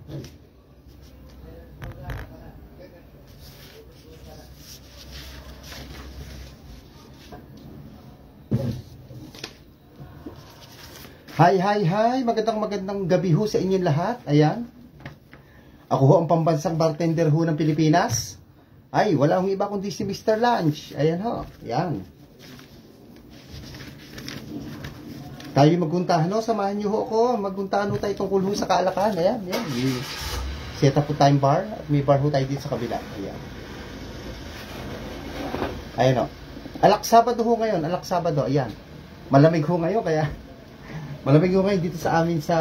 Hi! Magandang gabi ho sa inyong lahat. Ayan. Ako ho ang pambansang bartender ho ng Pilipinas. Ay, wala akong iba kundi si Mr. Lunch. Ayan ho. Ayan. Tayo maguntahan ho. Samahan niyo ho ako. Maguntahan ho tayo tungkol ho sa kaalakan. Ayan. Ayan. Set up po tayong bar. At may bar ho tayo dito sa kabila. Ayan. Ayan ho. Alak Sabado ho ngayon. Alak Sabado. Ayan. Malamig ho ngayon kaya... Malamig ho ngayon dito sa amin sa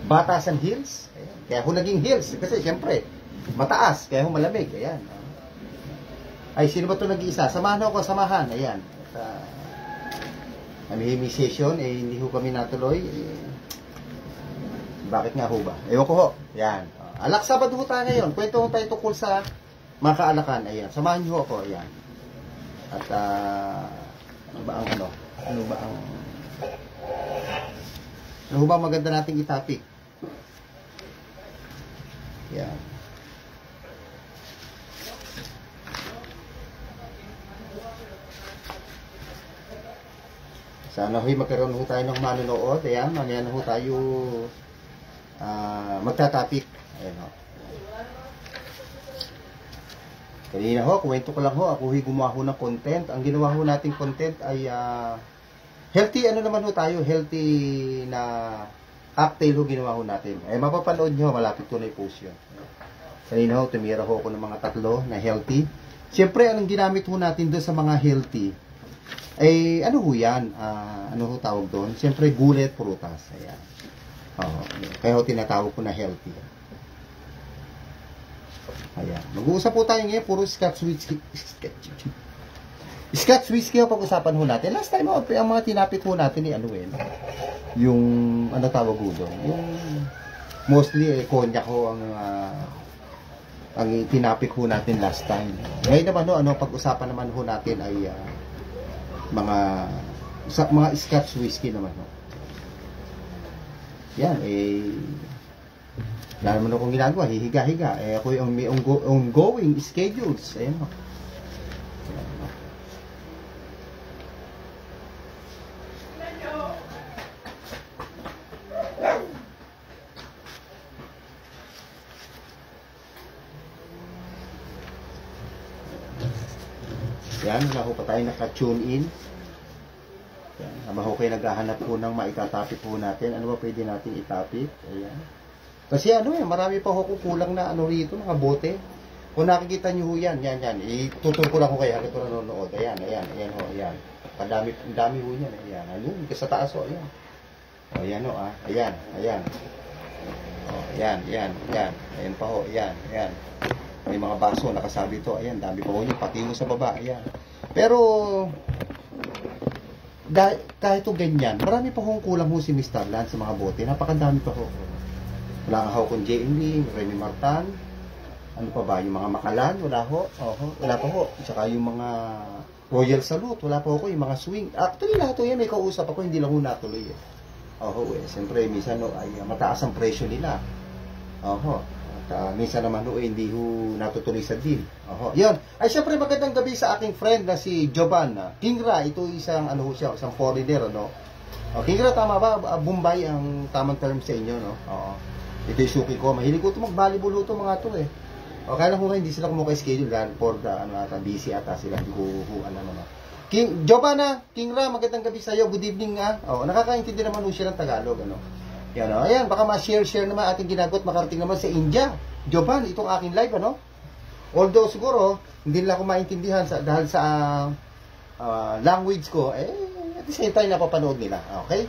Batasan Hills. Ayan. Kaya ho naging hills. Kasi siyempre, mataas. Kaya ho malamig. Ayan. Ay, sino ba ito nag-iisa? Samahan ako, samahan. Ayan. At, may session, hindi ho kami natuloy. Bakit nga ho ba? Ewan ko ho. Ayan. Alak Sabado ho tayo ngayon. Kwento ho tayo tungkol sa mga kaalakan. Ayan. Samahan niyo ako. Ayan. At, ano ba ang ano? Ano ba maganda nating i-topic? Yan. Sana ho'y magkaroon ho tayo ng manonood. Ayan, mamaya na ho tayo magta-topic. Ayan ho. Kanina ho, kwento ko lang ho, ako ho'y gumawa ho ng content. Ang ginawa ho nating content ay healthy, ano naman ho tayo, healthy na cocktail ho ginawa ho natin. Ay mapapanood nyo, malapit ko na i-post yun. Kanina ho, tumira ho ako ng mga 3 na healthy. Siyempre, anong ginamit ho natin doon sa mga healthy? Ay, ano ho yan? Ano ho tawag doon? Siyempre, gulay at prutas. Ayan. Kaya ho tinatawag ko na healthy. Ayan. Mag-uusap po tayo ngayon, puro Scotch whiskey. Scotch whiskey ang pag-usapan ho natin. Last time, ang mga tinapit ho natin ni yung, ano tawag ho doon? Yung, mostly, cognac ho ang tinapik ho natin last time. Ngayon naman ho, pag-usapan naman ho natin ay, mga Scotch whiskey naman ho. Yan, wala naman akong ginagawa, hihiga-higa. Ako yung may ongoing schedules. Ayan o. Yan, wala ko pa tayo naka-tune in. Yan, habang ako kayo naghahanap po ng maitatapik po natin. Ano ba pwede natin itapik? Ayan. Kasi marami pa ho kulang na rito, mga bote. Kung nakikita nyo ho yan. Ituturo ko lang ho kayo hanggang ito nanonood. Ayan ho, ayan. Dami ho yan. Ayan, ayun, sa taas ho, ayan. O, ayan ho, ayan. O, ayan. Ayan pa ho, ayan. May mga baso, nakasabi to, ayan, dami pa ho yun, pati ho sa baba, ayan. Pero, kahit ho ganyan, marami pa hong kulang ho si Mr. Lan sa mga bote. Napakadami pa ho. Wala ka ho kung J.M. Remy Martan. Ano pa ba? Yung mga Makalan, wala ho. Wala pa ho. Tsaka yung mga Royal Salute, wala pa ho ko. Yung mga swing. Actually, lahat ho yan. May kausap ako, hindi lang ho natuloy. Siyempre, minsan ay mataas ang presyo nila. At minsan naman ho, hindi ho natutuloy sa deal. Yan. Ay, siyempre, magandang gabi sa aking friend na si Jovan Kingra. Ito isang, isang foreigner, Kingra, tama ba? Bombay ang tamang term sa inyo, Ito yung suki ko. Mahilig ko ito mag-volleyball ito mga ito kaya lang ko hindi sila kumuha schedule dahil for the busy ata sila. Hindi ko alam Giovanna, Kingra, magandang gabi sa iyo. Good evening nakakaintindi naman siya ng Tagalog. Yan, ayan, baka ma-share naman ating ginagawa at makarating naman sa India. Giovanna, itong aking live, Although siguro, hindi nila ako maintindihan dahil sa language ko, at the same time napapanood nila. Okay?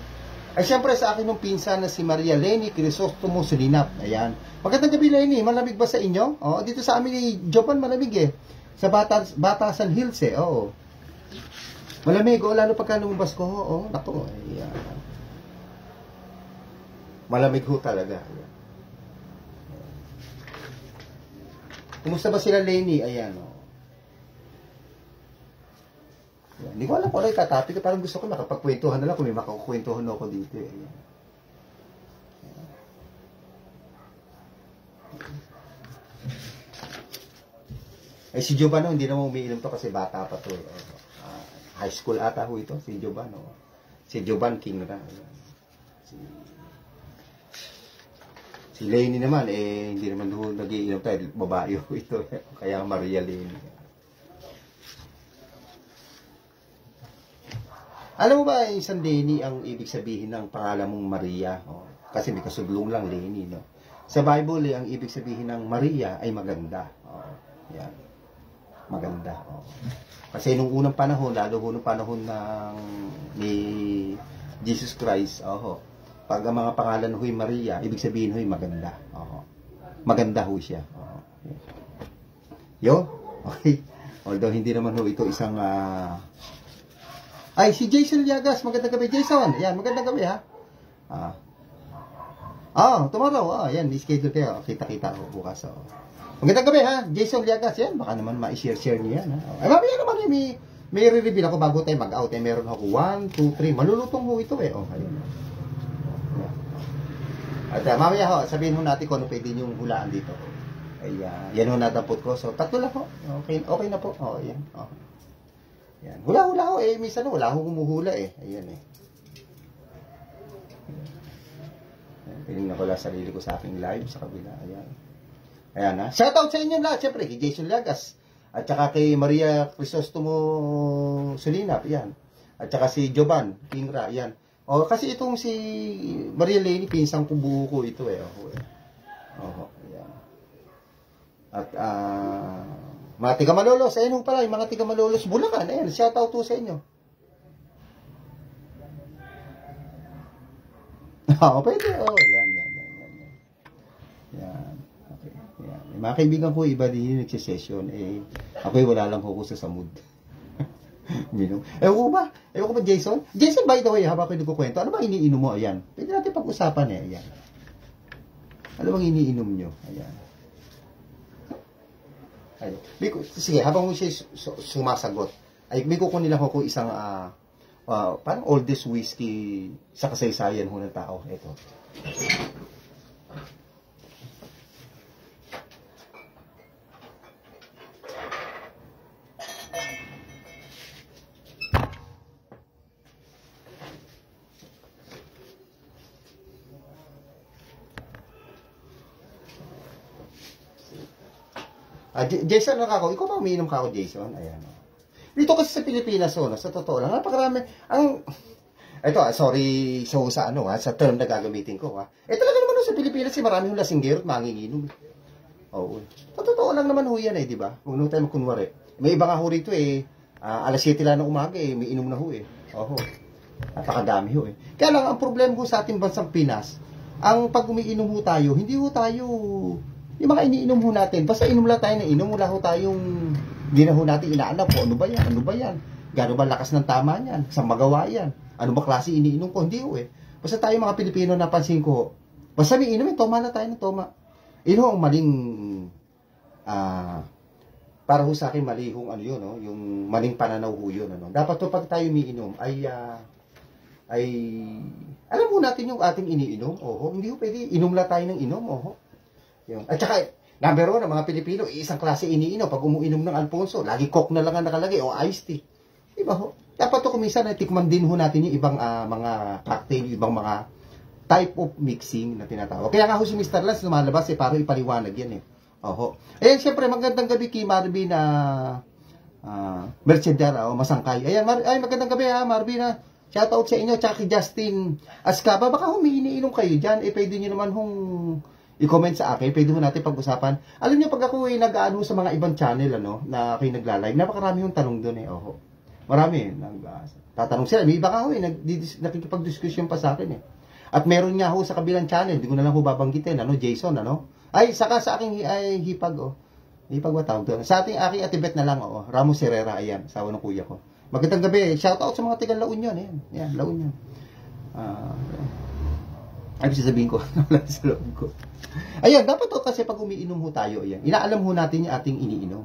Ay siyempre sa akin nung pinsan na si Maria Leni Crisostomo Sulinap. Ayan. Magandang gabi, Leni. Malamig ba sa inyo? Dito sa amin ni Jovan malamig Sa Batasan Hills Malamig. Lalo pagka lumabas ko. Naku. Ayan. Malamig ho talaga. Ayan. Kumusta ba sila, Leni? Ayan. Hindi ko alam kung ano yung tatapi. Parang gusto ko makapagkwentuhan na lang kung may makakukwentuhan ako dito. Ayan. Eh, si Giovanni, hindi naman umiinom to kasi bata pa to. High school ata ho ito, si Giovanni. Si Giovanni King na. Si Lenny naman, eh, hindi naman ho nag-iinom tayo. Babae ho ito. Kaya Maria Lenny. Alam mo ba, isang Lenny ang ibig sabihin ng pangalan mong Maria? Oh, kasi may kasudlong lang Lenny, no? Sa Bible, ang ibig sabihin ng Maria ay maganda. Oh, yan. Maganda. Oh. Kasi nung unang panahon, lalo nung panahon ng ni Jesus Christ, pag ang mga pangalan ho'y Maria, ibig sabihin ho'y maganda. Maganda ho siya. Yo? Okay. Although hindi naman ho ito isang ay, si Jason Liagas. Magandang gabi, Jason. Ayan, magandang gabi, ha? Tomorrow. Ayan, schedule kayo. Kita-kita ako bukas. Magandang gabi, ha? Jason Liagas. Yan, baka naman ma-share niyo yan, ha? Ay, mamaya naman, may re-reveal ako bago tayo mag-out. Meron ako 1, 2, 3. Malulutong ho ito, eh. Ayun. At mamaya ho, sabihin ho natin kung ano pwede niyong hulaan dito. Ayan, yan ho natampot ko. So, tatlo lang ho. Okay na po. Ayan. Yan. Hula-hula ho eh. Minsan wala akong humuhula eh. Ayan eh. Pinignan ko lang sarili ko sa aking live sa kabila. Ayan. Ayan ha. Shoutout sa inyo lahat. Siyempre kay Jason Liagas. At saka kay Maria Crisostomo Sulinap. Ayan. At saka si Jovan Kingra. Ayan. Kasi itong si Maria Lenny, pinsang kubuho ko ito eh. Ayan. At mga tiga Malolos, ayun pala, yung mga tiga Malolos, Bulacan, ayun, shout out to sa inyo. Pwede, yan. Yan, okay, yan. Yung mga kaibigan ko, iba din yung nagsisession, ako'y wala lang ko sa samud. Ewan ko ba, Jason? Jason, by the way, habang ako nagkukwento, ano ba iniinom mo? Ayan, pwede natin pag-usapan ayan. Ano bang iniinom nyo? Ayan. Sige, habang mo siya sumasagot, ay may kukunin lang ako isang parang oldest whiskey sa kasaysayan ho ng tao. Ito. Jason, ikaw ba umiinom ka ako, Jason? Ayan. Dito kasi sa Pilipinas, sa totoo lang, napakarami. Ito, sorry, sa term na gagamitin ko, talaga naman sa Pilipinas, marami yung lasinggero at manginginom. Oo. Sa totoo lang naman ho yan, di ba? Huwag naman tayo magkunwari. May iba nga ho rito, alas 7 lang ng umaga, may inom na ho, Napakadami ho, Kaya lang, ang problem ho sa ating bansang Pinas, ang pag umiinom ho tayo, hindi ho tayo yung mga iniinom ho natin, basta inom lang tayo na inom, wala ho tayong, hindi na ho natin inaalam po, ano ba yan? Gano'n ba lakas ng tama niyan? Sa magawa yan? Ano ba klase iniinom ko? Hindi ho Basta tayo mga Pilipino, napansin ko, basta may inom, toma na tayo ng toma. Ino ang maling, para ho sa akin, mali hong yung maling pananaw ho yun, Dapat to pag tayo umiinom, ay alam ho natin yung ating iniinom, hindi ho pwede, inom lang tayo ng inom, At saka, number 1, ang mga Pilipino, isang klase iniinom. Pag umuinom ng Alfonso, lagi coke na lang ang nakalagay o iced tea. Diba ho? Dapat to kuminsan, tikman din ho natin yung ibang mga cocktail, yung ibang mga type of mixing na tinatawag. Kaya nga ho si Mr. Lance lumalabas, para ipaliwanag yan Ayan, syempre, magandang gabi kay Marvin na Mercedera o Masangkay. Ayan, magandang gabi Marvin shoutout sa inyo, tsaka kay Justin Ascaba. Baka iniinom kayo dyan, pwede nyo naman i-comment sa akin, pwede mo natin pag-usapan. Alam niyo, pag ako nag-ano sa mga ibang channel, na kayo nagla-live, napakarami yung tanong doon Marami, tatanong sila. May iba ka nakikipag-discussion pa sa akin At meron nga sa kabilang channel, hindi ko na lang babanggitin, Jason, Ay, saka sa aking hipag, hipag ba tawag doon? Sa aking atibet na lang, Ramos Herrera, ayan, sawa ng kuya ko. Magandang gabi, shoutout sa mga tigang La Union, ayan, La Union. Ay, sasabihin ko, wala sa loob ko. Ayan, dapat kasi pag umiinom ho tayo, inaalam ho natin yung ating iniinom.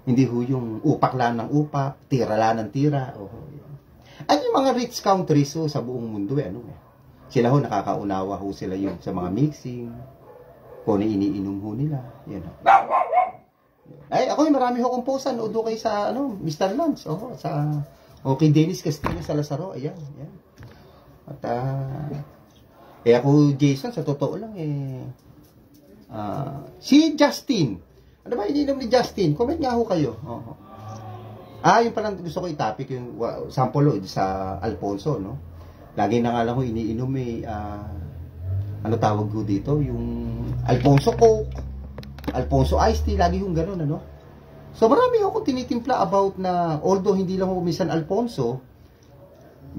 Hindi ho yung upak lang ng upak, tira lang ng tira. At yung mga rich countries sa buong mundo, sila ho nakakaunawa ho sila yung sa mga mixing, kung iniinom ho nila. Yan Ay, ako marami ho kong posan. O doon kayo sa, Mr. Lance. Okay, Dennis Castillo sa Lazaro. Ayan, ayan. At, ako, Jason, sa totoo lang, si Justin. Ano ba ininom ni Justin? Comment nga ho kayo. Yung palang gusto ko i-topic, yung sample sa Alfonso, no? Lagi na nga lang ho iniinom ano tawag ko dito? Yung Alfonso Coke, Alfonso Iced Tea, lagi yung ganun, ano? So marami ako tinitimpla about na, although hindi lang ako minsan Alfonso,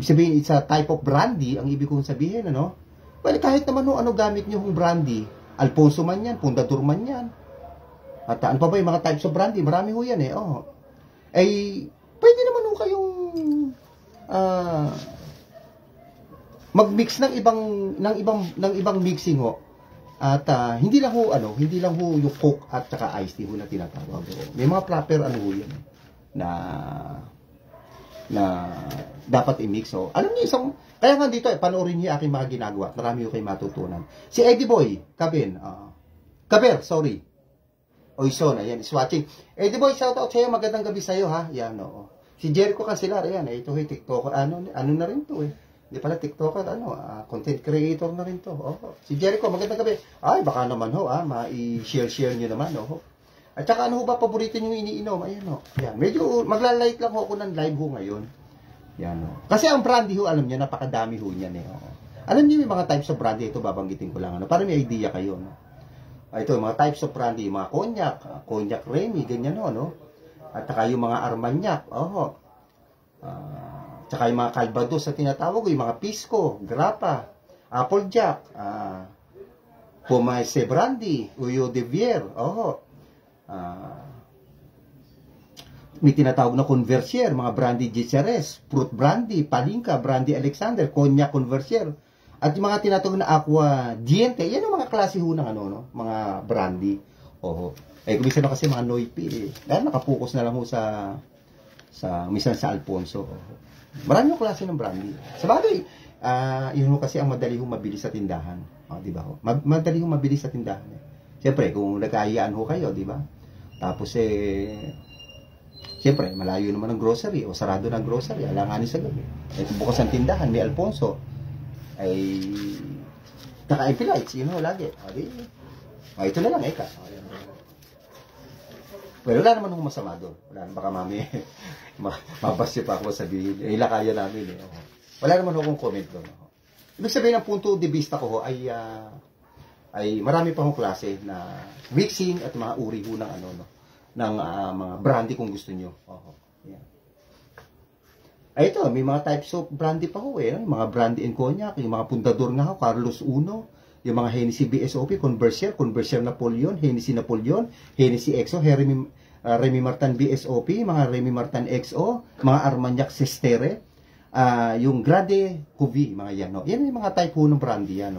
sabihin it's a type of brandy, ang ibig kong sabihin, ano? Well, kahit naman ano gamit nyo yung brandy, Alfonso man yan, Pundador man yan. At ano pa ba yung mga types of brandy? Marami ho yan pwede naman ho kayong mag-mix ng ibang mixing ho. At hindi lang ho yung Coke at saka iced tea ho na tinatawag. May mga proper ho yan na dapat i-mix ho. Alam niyo kaya nga dito panoorin niyo aking mga ginagawa. Marami ho kayo matutunan. Si Eddie Boy, Kaber, sorry. Oison, ayan, is watching. Eddie Boy, shout out sa'yo, magandang gabi sa'yo, ha? Yan, oo. Si Jericho Cancelar, ayan, ito, TikToker, ano na rin to, Hindi pala TikToker, content creator na rin to. Si Jericho, magandang gabi. Ay, baka naman ho, ma-i-share nyo naman, At saka ano ho ba, paborito nyo iniinom? Ayan, Yan, medyo, magla-light lang ho ako ng live ho ngayon. Yan, Kasi ang brandy ho, alam nyo, napakadami ho niyan, Alam niyo yung mga types of brandy, ito babanggitin ko lang, para may idea kayo, Ito, mga types of brandy, mga cognac Remy, ganyan At saka yung mga Armagnac, tsaka yung mga Calvados sa tinatawag ko, yung mga Pisco, Grappa, Applejack, Pomace Brandy, Uyo de Vier, may tinatawag na Conversier, mga Brandy Gicheres, Fruit Brandy, Palinka, Brandy Alexander, Cognac Conversier, at yung mga tinatawag na Aqua Diente, yan ang mga klase ho ng mga brandy. Kumisa na kasi mga Noipi, nakapokus na lang ho minsan sa Alfonso. Marami yung klase ng brandy. Sa bagay, yun ho kasi ang madali ho mabili sa tindahan. Di ba ho? Madali ho mabili sa tindahan. Siyempre, kung nagkahiyaan ho kayo, di ba? Tapos siyempre, malayo naman ang grocery o sarado ng grocery, alanganin sa gabi. Bukas ang tindahan, may Alfonso, ay naka-MP lights, lagi. Ito na lang, Well, wala naman akong masama doon. Wala naman, baka mami, mabasyo pa ako sabihin. Ilakaya namin, Wala naman akong comment doon. Ibig sabihin, ang punto de vista ko ay marami pa akong klase na mixing at mga uri ho ng ng mga brandy kung gusto nyo. Yan. Ito, may mga types of brandy pa ho yung mga brandy and cognac, yung mga Pundador nga ho, Carlos Uno, yung mga Hennessy BSOP, Conversier Napoleon, Hennessy Napoleon, Hennessy XO, Remy Martin BSOP, mga Remy Martin XO, mga Armagnac Sestere, yung Grade Cuvée, mga yan. Yan yung mga type ho ng brandy yan.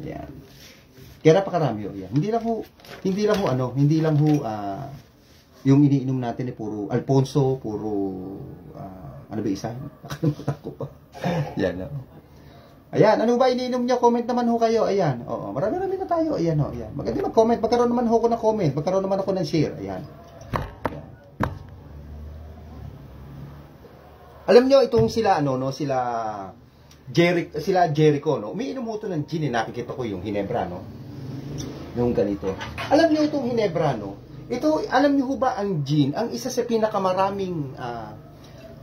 Yan. Kaya napakarami yan. Hindi lang ho yung iniinom natin puro Alfonso, puro ano ba isa? Nakalimutan ko pa. Yan. Ayan, ano ba iniinom niyo? Comment naman ho kayo. Ayan. Marami na tayo. Ayan ayan. Maganda mag-comment. Magkaroon naman ho ako ng comment. Magkaroon naman ako ng share. Ayan. Alam niyo itong sila sila Jericho, umiinom mo ito ng gin, nakikita ko yung Hinebra, yung ganito. Alam niyo itong Hinebra, ito, alam niyo ba ang gin, ang isa sa pinakamaraming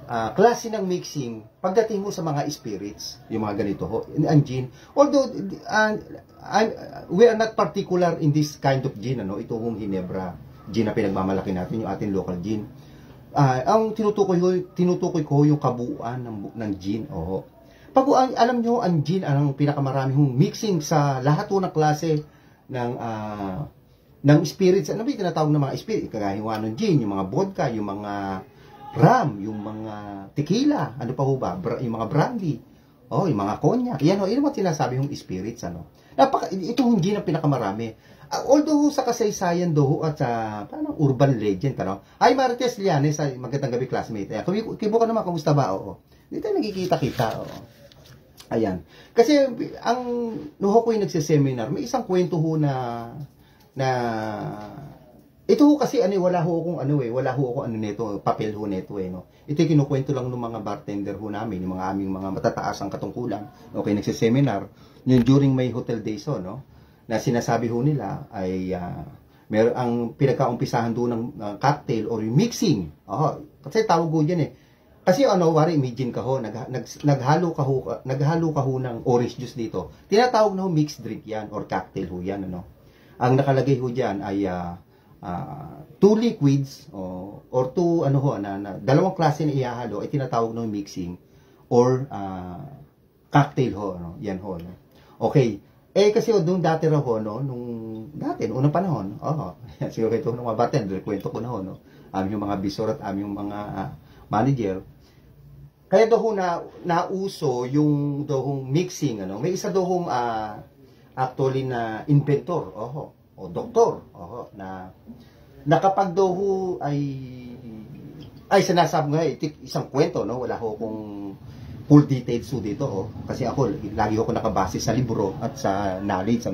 klase ng mixing pagdating mo sa mga spirits, yung mga ganito ang gin. Although we are not particular in this kind of gin, ito yung Hinebra, gin na pinagmamalaki natin, yung ating local gin. Ang tinutukoy ko yung kabuuan ng gin. Pag alam nyo, ang gin ang pinakamaraming mixing sa lahat ng klase ng spirits. Ano ba yung tinatawag ng mga spirits? Kagaya ng gin, yung mga vodka, yung mga rum, yung mga tequila, ano pa ho ba? Yung mga brandy, yung mga cognac. Yan yung mga tinasabi yung spirits. Ito yung gin ang pinakamarami. Although sa kasaysayan at sa urban legend, ay Marites Lianes, magandang gabi classmate. Kibo ka naman, kumusta ba? Dito nagkikita-kita. Ayan. Kasi ang nuho ko yung nagsiseminar, may isang kwento ho na na ito ho kasi wala ho akong wala ho akong nito, papel ho nito no. Ito kinukwento lang ng mga bartender ho namin, yung mga aming mga matataas ang katungkulan. Okay, nagsiseminar, yung during may hotel days no, na sinasabi ho nila ay meron ang pinagkaumpisahan doon ng cocktail or yung mixing. Kasi tawag ho yan Kasi wari imagine ka ho, naghalo ka ho ng orange juice dito. Tinatawag na ho mixed drink yan or cocktail ho yan Ang nakalagay ho diyan ay two liquids or two dalawang klase na ihahalo ay tinatawag ng mixing or cocktail ho yan ho Okay, kasi doon dati raw ho noong unang panahon siguro ito ng mga bartender kwento ko na ho aming mga bisor at aming mga manager kaya daw ho nauso yung daw hong mixing may isa daw hong actually na inventor o doktor na kapag daw ho ay sinasabi nga isang kwento wala ho kung full details ho dito kasi ako lagi ako nakabase sa libro at sa knowledge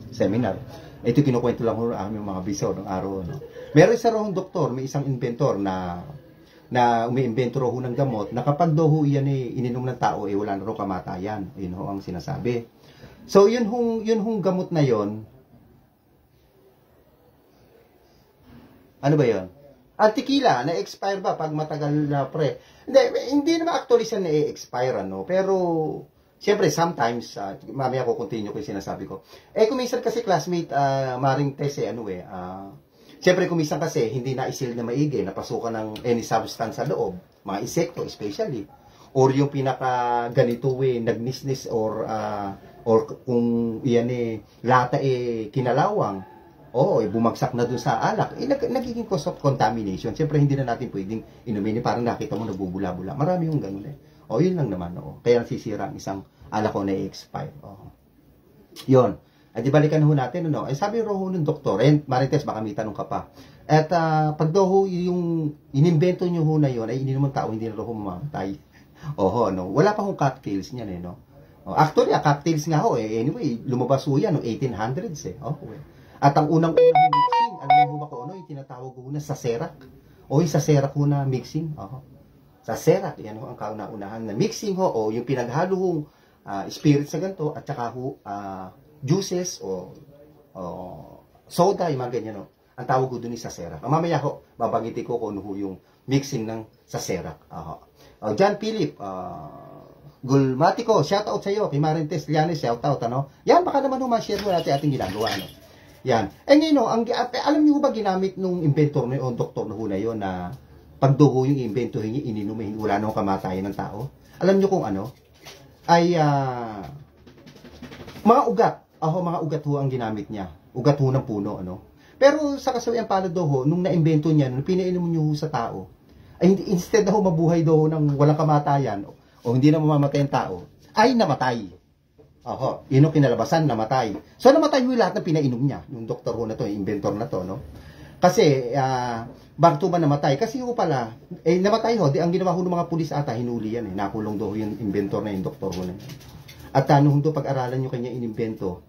seminar ito kinukwento lang ho aming mga bisor ng araw meron isa raw doktor may isang inventor na umiimbento raw ho ng gamot na kapag daw ho yan ininom ng tao wala na raw kamatayan yun ho ang sinasabi so yun hong gamot na yon. Ano ba yun? Ang tequila, na-expire ba pag matagal na pre? Hindi naman actually siya na-expire, pero, siyempre, sometimes, mamaya ko continue ko yung sinasabi ko. Kung minsan kasi classmate, Maring Tess, siyempre, kung minsan kasi, hindi na-isil na maigi, napasukan ng any substance sa loob, mga insekto especially, or yung pinaka ganito nagnisnis or kung yan lata kinalawang, bumagsak na dun sa alak, nagiging cause of contamination. Siyempre, hindi na natin pwedeng inumin. Parang nakita mo, nagbubula-bula. Marami yung ganun yun lang naman, Kaya nasisira ang isang alak na-expire. Yun. At di balikan ho natin, sabi ro ho ng doktor, Marites, baka may tanong ka pa. At pag daw ho, yung inimbento nyo ho na yun, ay ininom ng tao, hindi na ro ho mamatay. Wala pa hong cocktails niyan, Actually, cocktails nga ho, anyway, lumabas ho yan, 1800s, At ang unang-unang mixing, alam mo ba kung yung tinatawag ko na sa Serac? Yung sa Serac na mixing. Sa Serac, yan ang kauna-unahan na mixing yung pinaghalong spirits sa ganito at saka juices o soda, yung mga ganyan. Ang tawag ko dun sa Serac. Mamaya babangiti ko kung yung mixing ng sa Serac. John Philip, Gulmatico, shout out sa iyo. Kay Marintes Lianes, shout out. Yan, baka naman ma-share mo natin ating ginagawa. Yan. Ngayon, alam niyo ba ginamit nung inventor o doktor na yun na pagduho yung invento niya, ininom, wala nang kamatayan ng tao? Alam niyo kung ay mga ugat. Mga ugat ho ang ginamit niya. Ugat ho ng puno, Pero sa kasawiang pala daw nung na-invento niya, nung pinainom niyo sa tao, ay instead na mabuhay daw ng walang kamatayan o hindi na mamamatay ang tao, ay namatay. Yun yung kinalabasan, namatay. So, namatay yung lahat ng pinainom niya, yung doktor ho na to, yung inventor na to, Kasi, bakit ba namatay? Kasi pala, namatay di ang ginawa ng mga pulis ata, hinuli yan, nakulong daw yung inventor na yung doktor ho na yun. At nung pag-aralan yung kanya inimbento,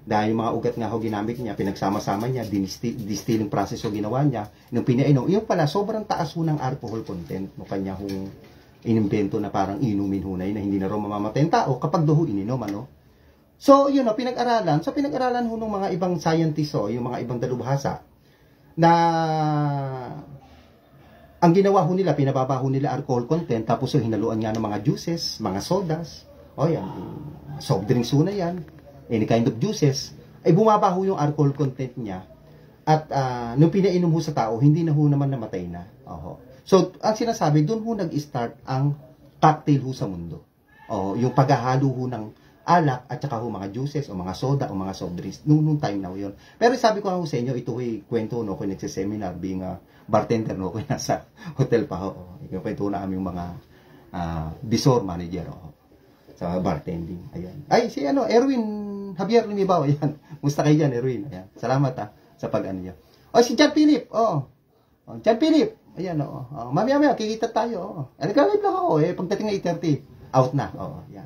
dahil yung mga ugat nga ginamit niya, pinagsama-sama niya, distilling process ginawa niya, nung pinainom, yung pala, sobrang taas ho ng alcohol content, no kanya hong inimbento na parang inumin ho na yun, na hindi na rin mamamatay ang tao kapag daw ininom, So, pinag-aralan. So, pinag-aralan ho ng mga ibang scientists, yung mga ibang dalubhasa, na ang ginawa ho nila, pinababa ho nila alcohol content, tapos hinaluan nga ng mga juices, mga sodas, yan, soft drinks ho na yan, any kind of juices, ay bumaba ho yung alcohol content niya, at nung pinainom ho sa tao, hindi na ho naman namatay na. So, ang sinasabi, doon ho nag-start ang cocktail ho sa mundo. Yung paghahalo ho ng alak at saka ho mga juices o mga soda o mga soft drinks nung time na ho yun. Pero sabi ko nga ho sa inyo, ito kwento kung nagsiseminar being a bartender kung nasa hotel pa ho. Kwento na aming mga bisor manager sa bartending. Ayan. Ay, si Erwin Javier Lumibaw. Ayan. Musta kayo dyan, Erwin? Ayan. Salamat sa pag-ano niya. Si John Philip. John Philip. Ayan, mamaya, kikita tayo. Nagka-live lang ako pagdating na 8:30, out na. Yan.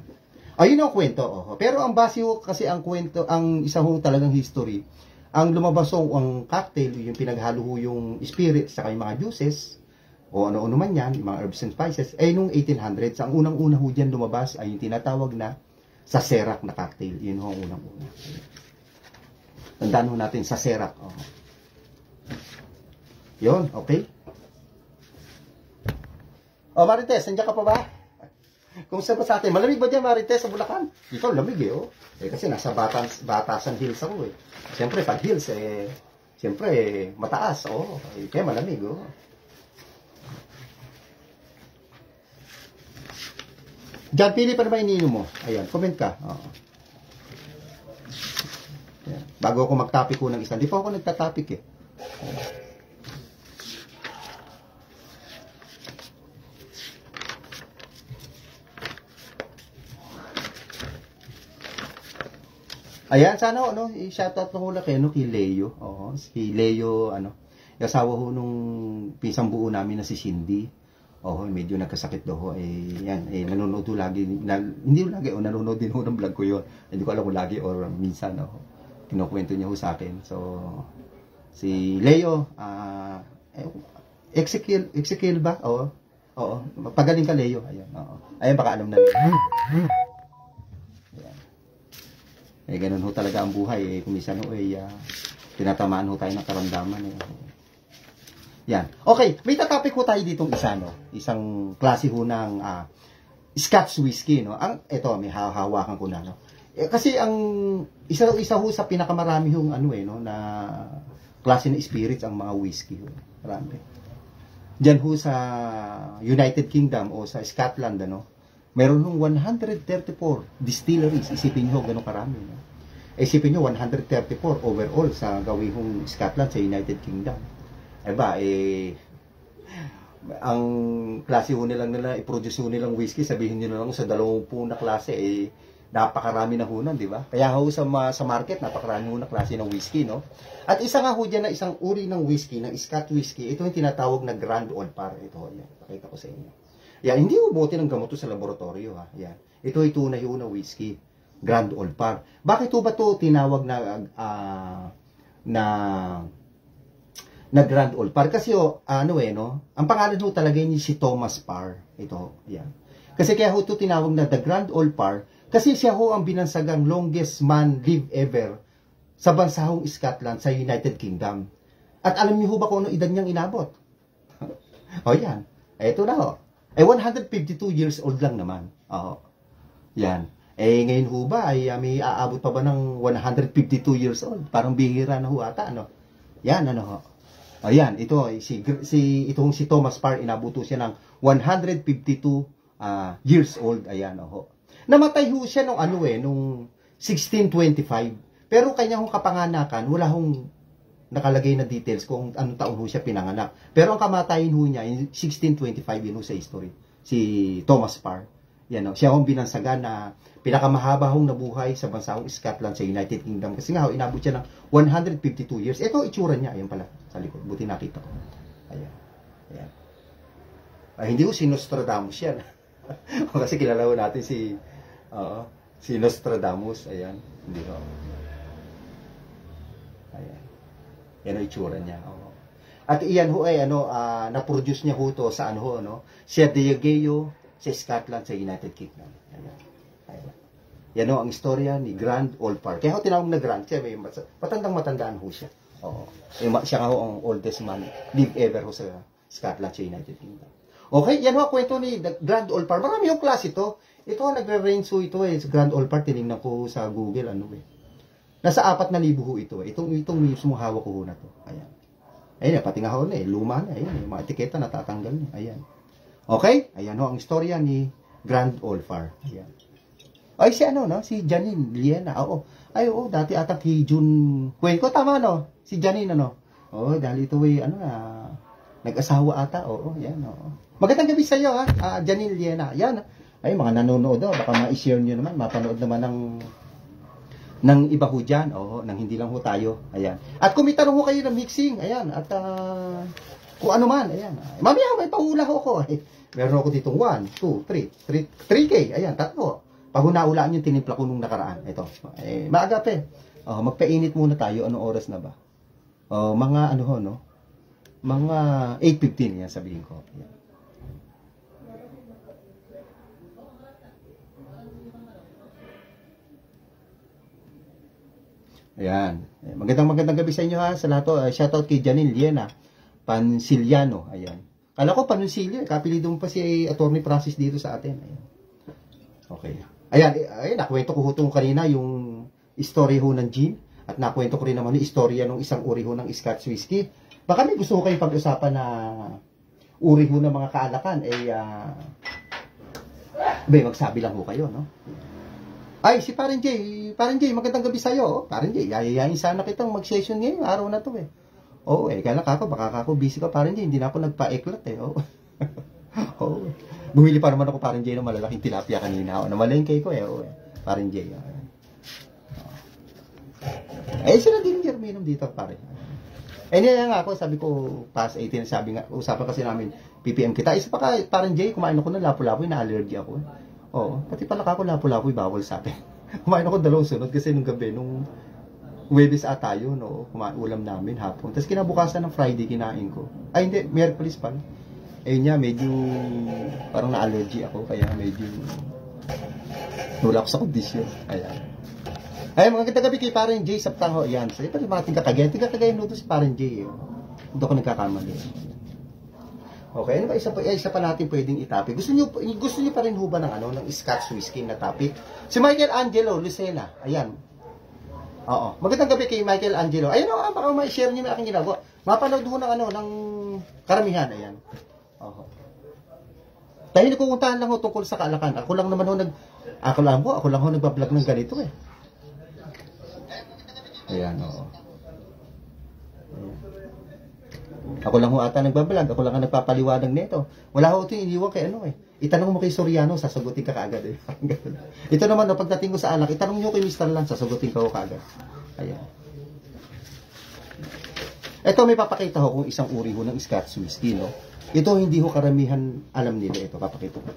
Ayun ang kwento. Pero ang base ho kasi ang kwento, ang isa ho talagang history, Ang lumabas ang cocktail, yung pinaghalo ho yung spirits saka yung mga juices, o ano-ano man yan, yung mga herbs and spices, ay nung 1800s, ang unang-una ho dyan lumabas ay yung tinatawag na Sazerac na cocktail. Yun ho ang unang-una. Tandaan ho natin, Sazerac. Oh. Yun, okay? O, Marites, nandiyan ka pa ba? Kumusta ba sa atin? Malamig ba dyan, Marites, sa Bulacan? Dito, lamig eh, oh. Kasi nasa Batasan Hills ako eh. Siyempre, pag hills, siyempre, mataas, oh. Kaya malamig, oh. Diyan, pili pa naman iniinom mo. Ayan, comment ka. Oo. Ayan. Bago ako mag-topic ko ng isa. Hindi pa ako nagta-topic eh. Ayan, sana ano, i-shoutout ko lang kay Leo. Oo, si Leo, yung asawa ho nung pisang buo namin na si Cindy. Oo, medyo nagkasakit daw ho. Yan, nanonood ho lagi, hindi ho lagi, nanonood din ho ng vlog ko yun. Hindi ko alam kung lagi or minsan, kinukwento niya ho sa akin. So, si Leo, Ezekiel ba? Oo, pagaling ka Leo. Ayan, oo. Ayan, baka alam na niya. Ayan. Ganun ho talaga ang buhay. Kung minsan ho, tinatamaan ho tayo ng karamdaman. Yan. Okay, may tatopic ho tayo ditong isa, no? Isang klase ho ng Scotch whiskey, no? Ito, may hahawakan ko na, no? Kasi ang isa ho sa pinakamarami hong no, na klase ng spirits ang mga whiskey ho. Marami. Diyan ho sa United Kingdom o sa Scotland, meron hong 134 distilleries. Isipin nyo, ganun karami, no? Isipin nyo, 134 overall sa gawin hong Scotland sa United Kingdom. Ang klase ho nila i-produce ho nilang whiskey, sabihin nyo lang sa 20 na klase, napakarami na ho nun, di ba? Kaya ho sa market, napakarami ho na klase ng whiskey, no? At isa nga ho dyan na isang uri ng whiskey, ng Scotch whiskey, ito yung tinatawag na Grand Old Par. Ito, yan, pakita ko sa inyo. Yan, hindi ho bote ng gamot to sa laboratorio, ha? Yan. Ito ay tunay ho na whiskey, Grand Old Par. Bakit ho ba to tinawag na Grand Old Par? Kasi ang pangalan ho talaga niya si Thomas Parr. Ito, yan. Kasi kaya ho ito tinawag na the Grand Old Par, kasi siya ho ang binansagang longest man live ever sa bansahong Scotland sa United Kingdom. At alam niyo ho ba kung ano edad niyang inabot? Yan. Ito na ho. 152 years old lang naman. Yan. Ngayon ho ba, may aabot pa ba ng 152 years old? Parang bihira na ho ata, Yan, ho. Ayan, itong si Thomas Parr, inabuto siya ng 152 years old. Ayan, Namatay ho siya nung 1625. Pero kanya hong kapanganakan, wala hong nakalagay na details kung anong taon ho siya pinanganak. Pero ang kamatayin ho niya, 1625, yun ho sa history. Si Thomas Parr. Yan, siya hong binansagan na pinakamahaba hong nabuhay sa bansahong Scotland sa United Kingdom. Kasi nga, inabot siya ng 152 years. Ito, itsura niya. Ayan pala, sa likod. Buti nakita ko. Ayan. Ayan. Hindi ho si Nostradamus yan. Kasi kilala ho natin si Nostradamus. Ayan. Hindi ho. Ayan. Yan ang itsura niya. At iyan ho ay, na-produce niya ho to sa Sir Diageo sa Scotland sa United Kingdom. Ayan. Ayan. Yan ho ang istorya ni Grand Old Parr. Kaya ho tinawag na Grand. Siya may matandang-matandaan ho siya. Siya nga ho ang oldest man live ever ho sa Scotland sa United Kingdom. Okay, yan ho ang kwento ni Grand Old Parr. Marami yung klase ito. Ito nagre-range ho ito sa Grand Old Parr. Tinignan ko sa Google Nasa 4,000 ho ito. Itong mismo hawak ko na to. Ayan. Ayan, pati nga ho luma na. Ayan, yung mga etiketa natatanggal na. Ayan. Okay? Ayan ho ang istorya ni Grand Old Parr. Ayan. Ay, si Janine Liena. Oo, dati ata kay June Cuenco, tama, Si Janine, dahil ito ay, nag-asawa ata. Yan, Magandang gabi sa iyo, Janine Liena. Yan, ay, mga nanonood, baka ma-share nyo naman, mapanood naman ng iba ho dyan, nang hindi lang ho tayo. Ayan. At kung may tanong ho kayo ng mixing, ayan, at kung ano man, ayan. Mamaya, may pahula ho ko. Meron ako ditong 1, 2, 3, 3K, ayan, 3. Pag hunaulaan yung tinimpla ko nung nakaraan, ito, maaga pa eh. Magpainit muna tayo, anong oras na ba? Mga ano ho, no? Mga 8:15 yan sabihin ko. Yan. Ayan. Magandang gabi sa inyo ha. Sa lahat to, shoutout kay Janine Liena Pansiliano. Ayan. Kala ko Panusilya, kapilido mo pa si Attorney Francis dito sa atin. Ayan. Okay. Ayan, nakwento ko ho kanina yung story ho ng gin. At nakwento ko rin naman yung istorya ng isang uri ho ng Scotch whiskey. Baka may gusto ko kayong pag-usapan na uri ho ng mga kaalakan. Magsabi lang ho kayo, no? Ay, si Parang Jay, magandang gabi sa'yo. Parang Jay, yayayain sana kitang mag-session ngayon, araw na to eh. Kala ka baka ako busy ka, Parang Jay, hindi na ako nagpa-eklat eh. Bumili pa naman ako, Parang Jay, ng malalaking tilapia kanina. Namalengke ko eh. Parang Jay. Sila din Germinum dito, pare. Niya nga ako, sabi ko, past 18, sabi nga, usapan kasi namin, PPM kita. Isa pa ka, Parang Jay, kumain ako ng lapu-lapu, na-allergy ako. Pati pala ako lapu-lapu, bawal sa akin. Kumain ako 2 sunod kasi nung gabi, nung Huwebes ata yun, ulam namin hapon. Tapos kinabukasan ng Friday, kinain ko. Ay, hindi, Miyerkules pala. Medyo, parang na-allergy ako, kaya medyo, wala ako sa kondisyon. Mga gabi kay Parang Jay, Saptang ho, yan. Pati mga tingkakagayan no to si Parang Jay. Hindi ako nagkakamali. Okay, ano ba isa pa natin pwedeng itopic? Gusto niyo pa rin ho ba ng Scotch whiskey na topic? Si Michael Angelo Lucena, ayan. Magandang gabi kay Michael Angelo. Ayan baka ma-share niyo yung aking ginagawa. Mapanood ho ng karamihan, ayan. Dahil nagkukuntahan lang ho tungkol sa kaalakan. Ako lang ho nagbablog ng ganito eh. Ayan, Ako lang ho ata nagbablog, ako lang ang nagpapaliwanag nito. Wala ho ito iniwan kay Itanong mo kay Soriano, sasagutin ka kaagad eh. Ito naman, pagdating ko sa alak, itanong nyo kay Mr. Lan, sasagutin ka ho kaagad. Ayan. Ito may papakita ho kung isang uri ho ng Scotch whiskey, no? Ito hindi ho karamihan alam nila. Ito, papakita ko.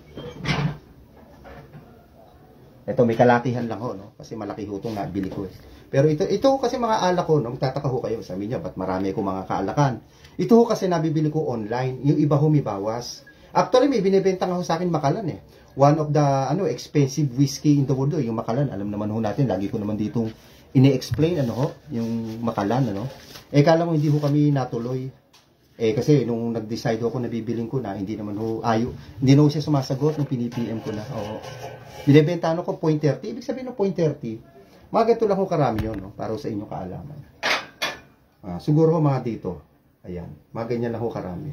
Ito, may kalatihan lang ho, no? Kasi malaki ho itong nabili ko eh. Pero ito kasi mga alak ko, no? Magtataka ho kayo, sabi niya, ba't marami ko mga kaalakan? Ito ho kasi nabibili ko online, yung iba ho may bawas. Actually, may binibenta nga ho sa akin Macallan eh. One of the expensive whiskey in the world, yung Macallan. Alam naman ho natin, lagi ko naman ditong ini-explain, yung Macallan, kala mo hindi ho kami natuloy. Kasi nung nag-decide ako na bibiling ko na, hindi naman ho, hindi na ho siya sumasagot nung pinipm ko na. Binibenta ko 0.30, ibig sabihin ng 0.30, mga ganito lang ho karami yun, no? Para sa inyong kaalaman. Siguro ho mga dito, ayan, mga ganyan lang ho karami.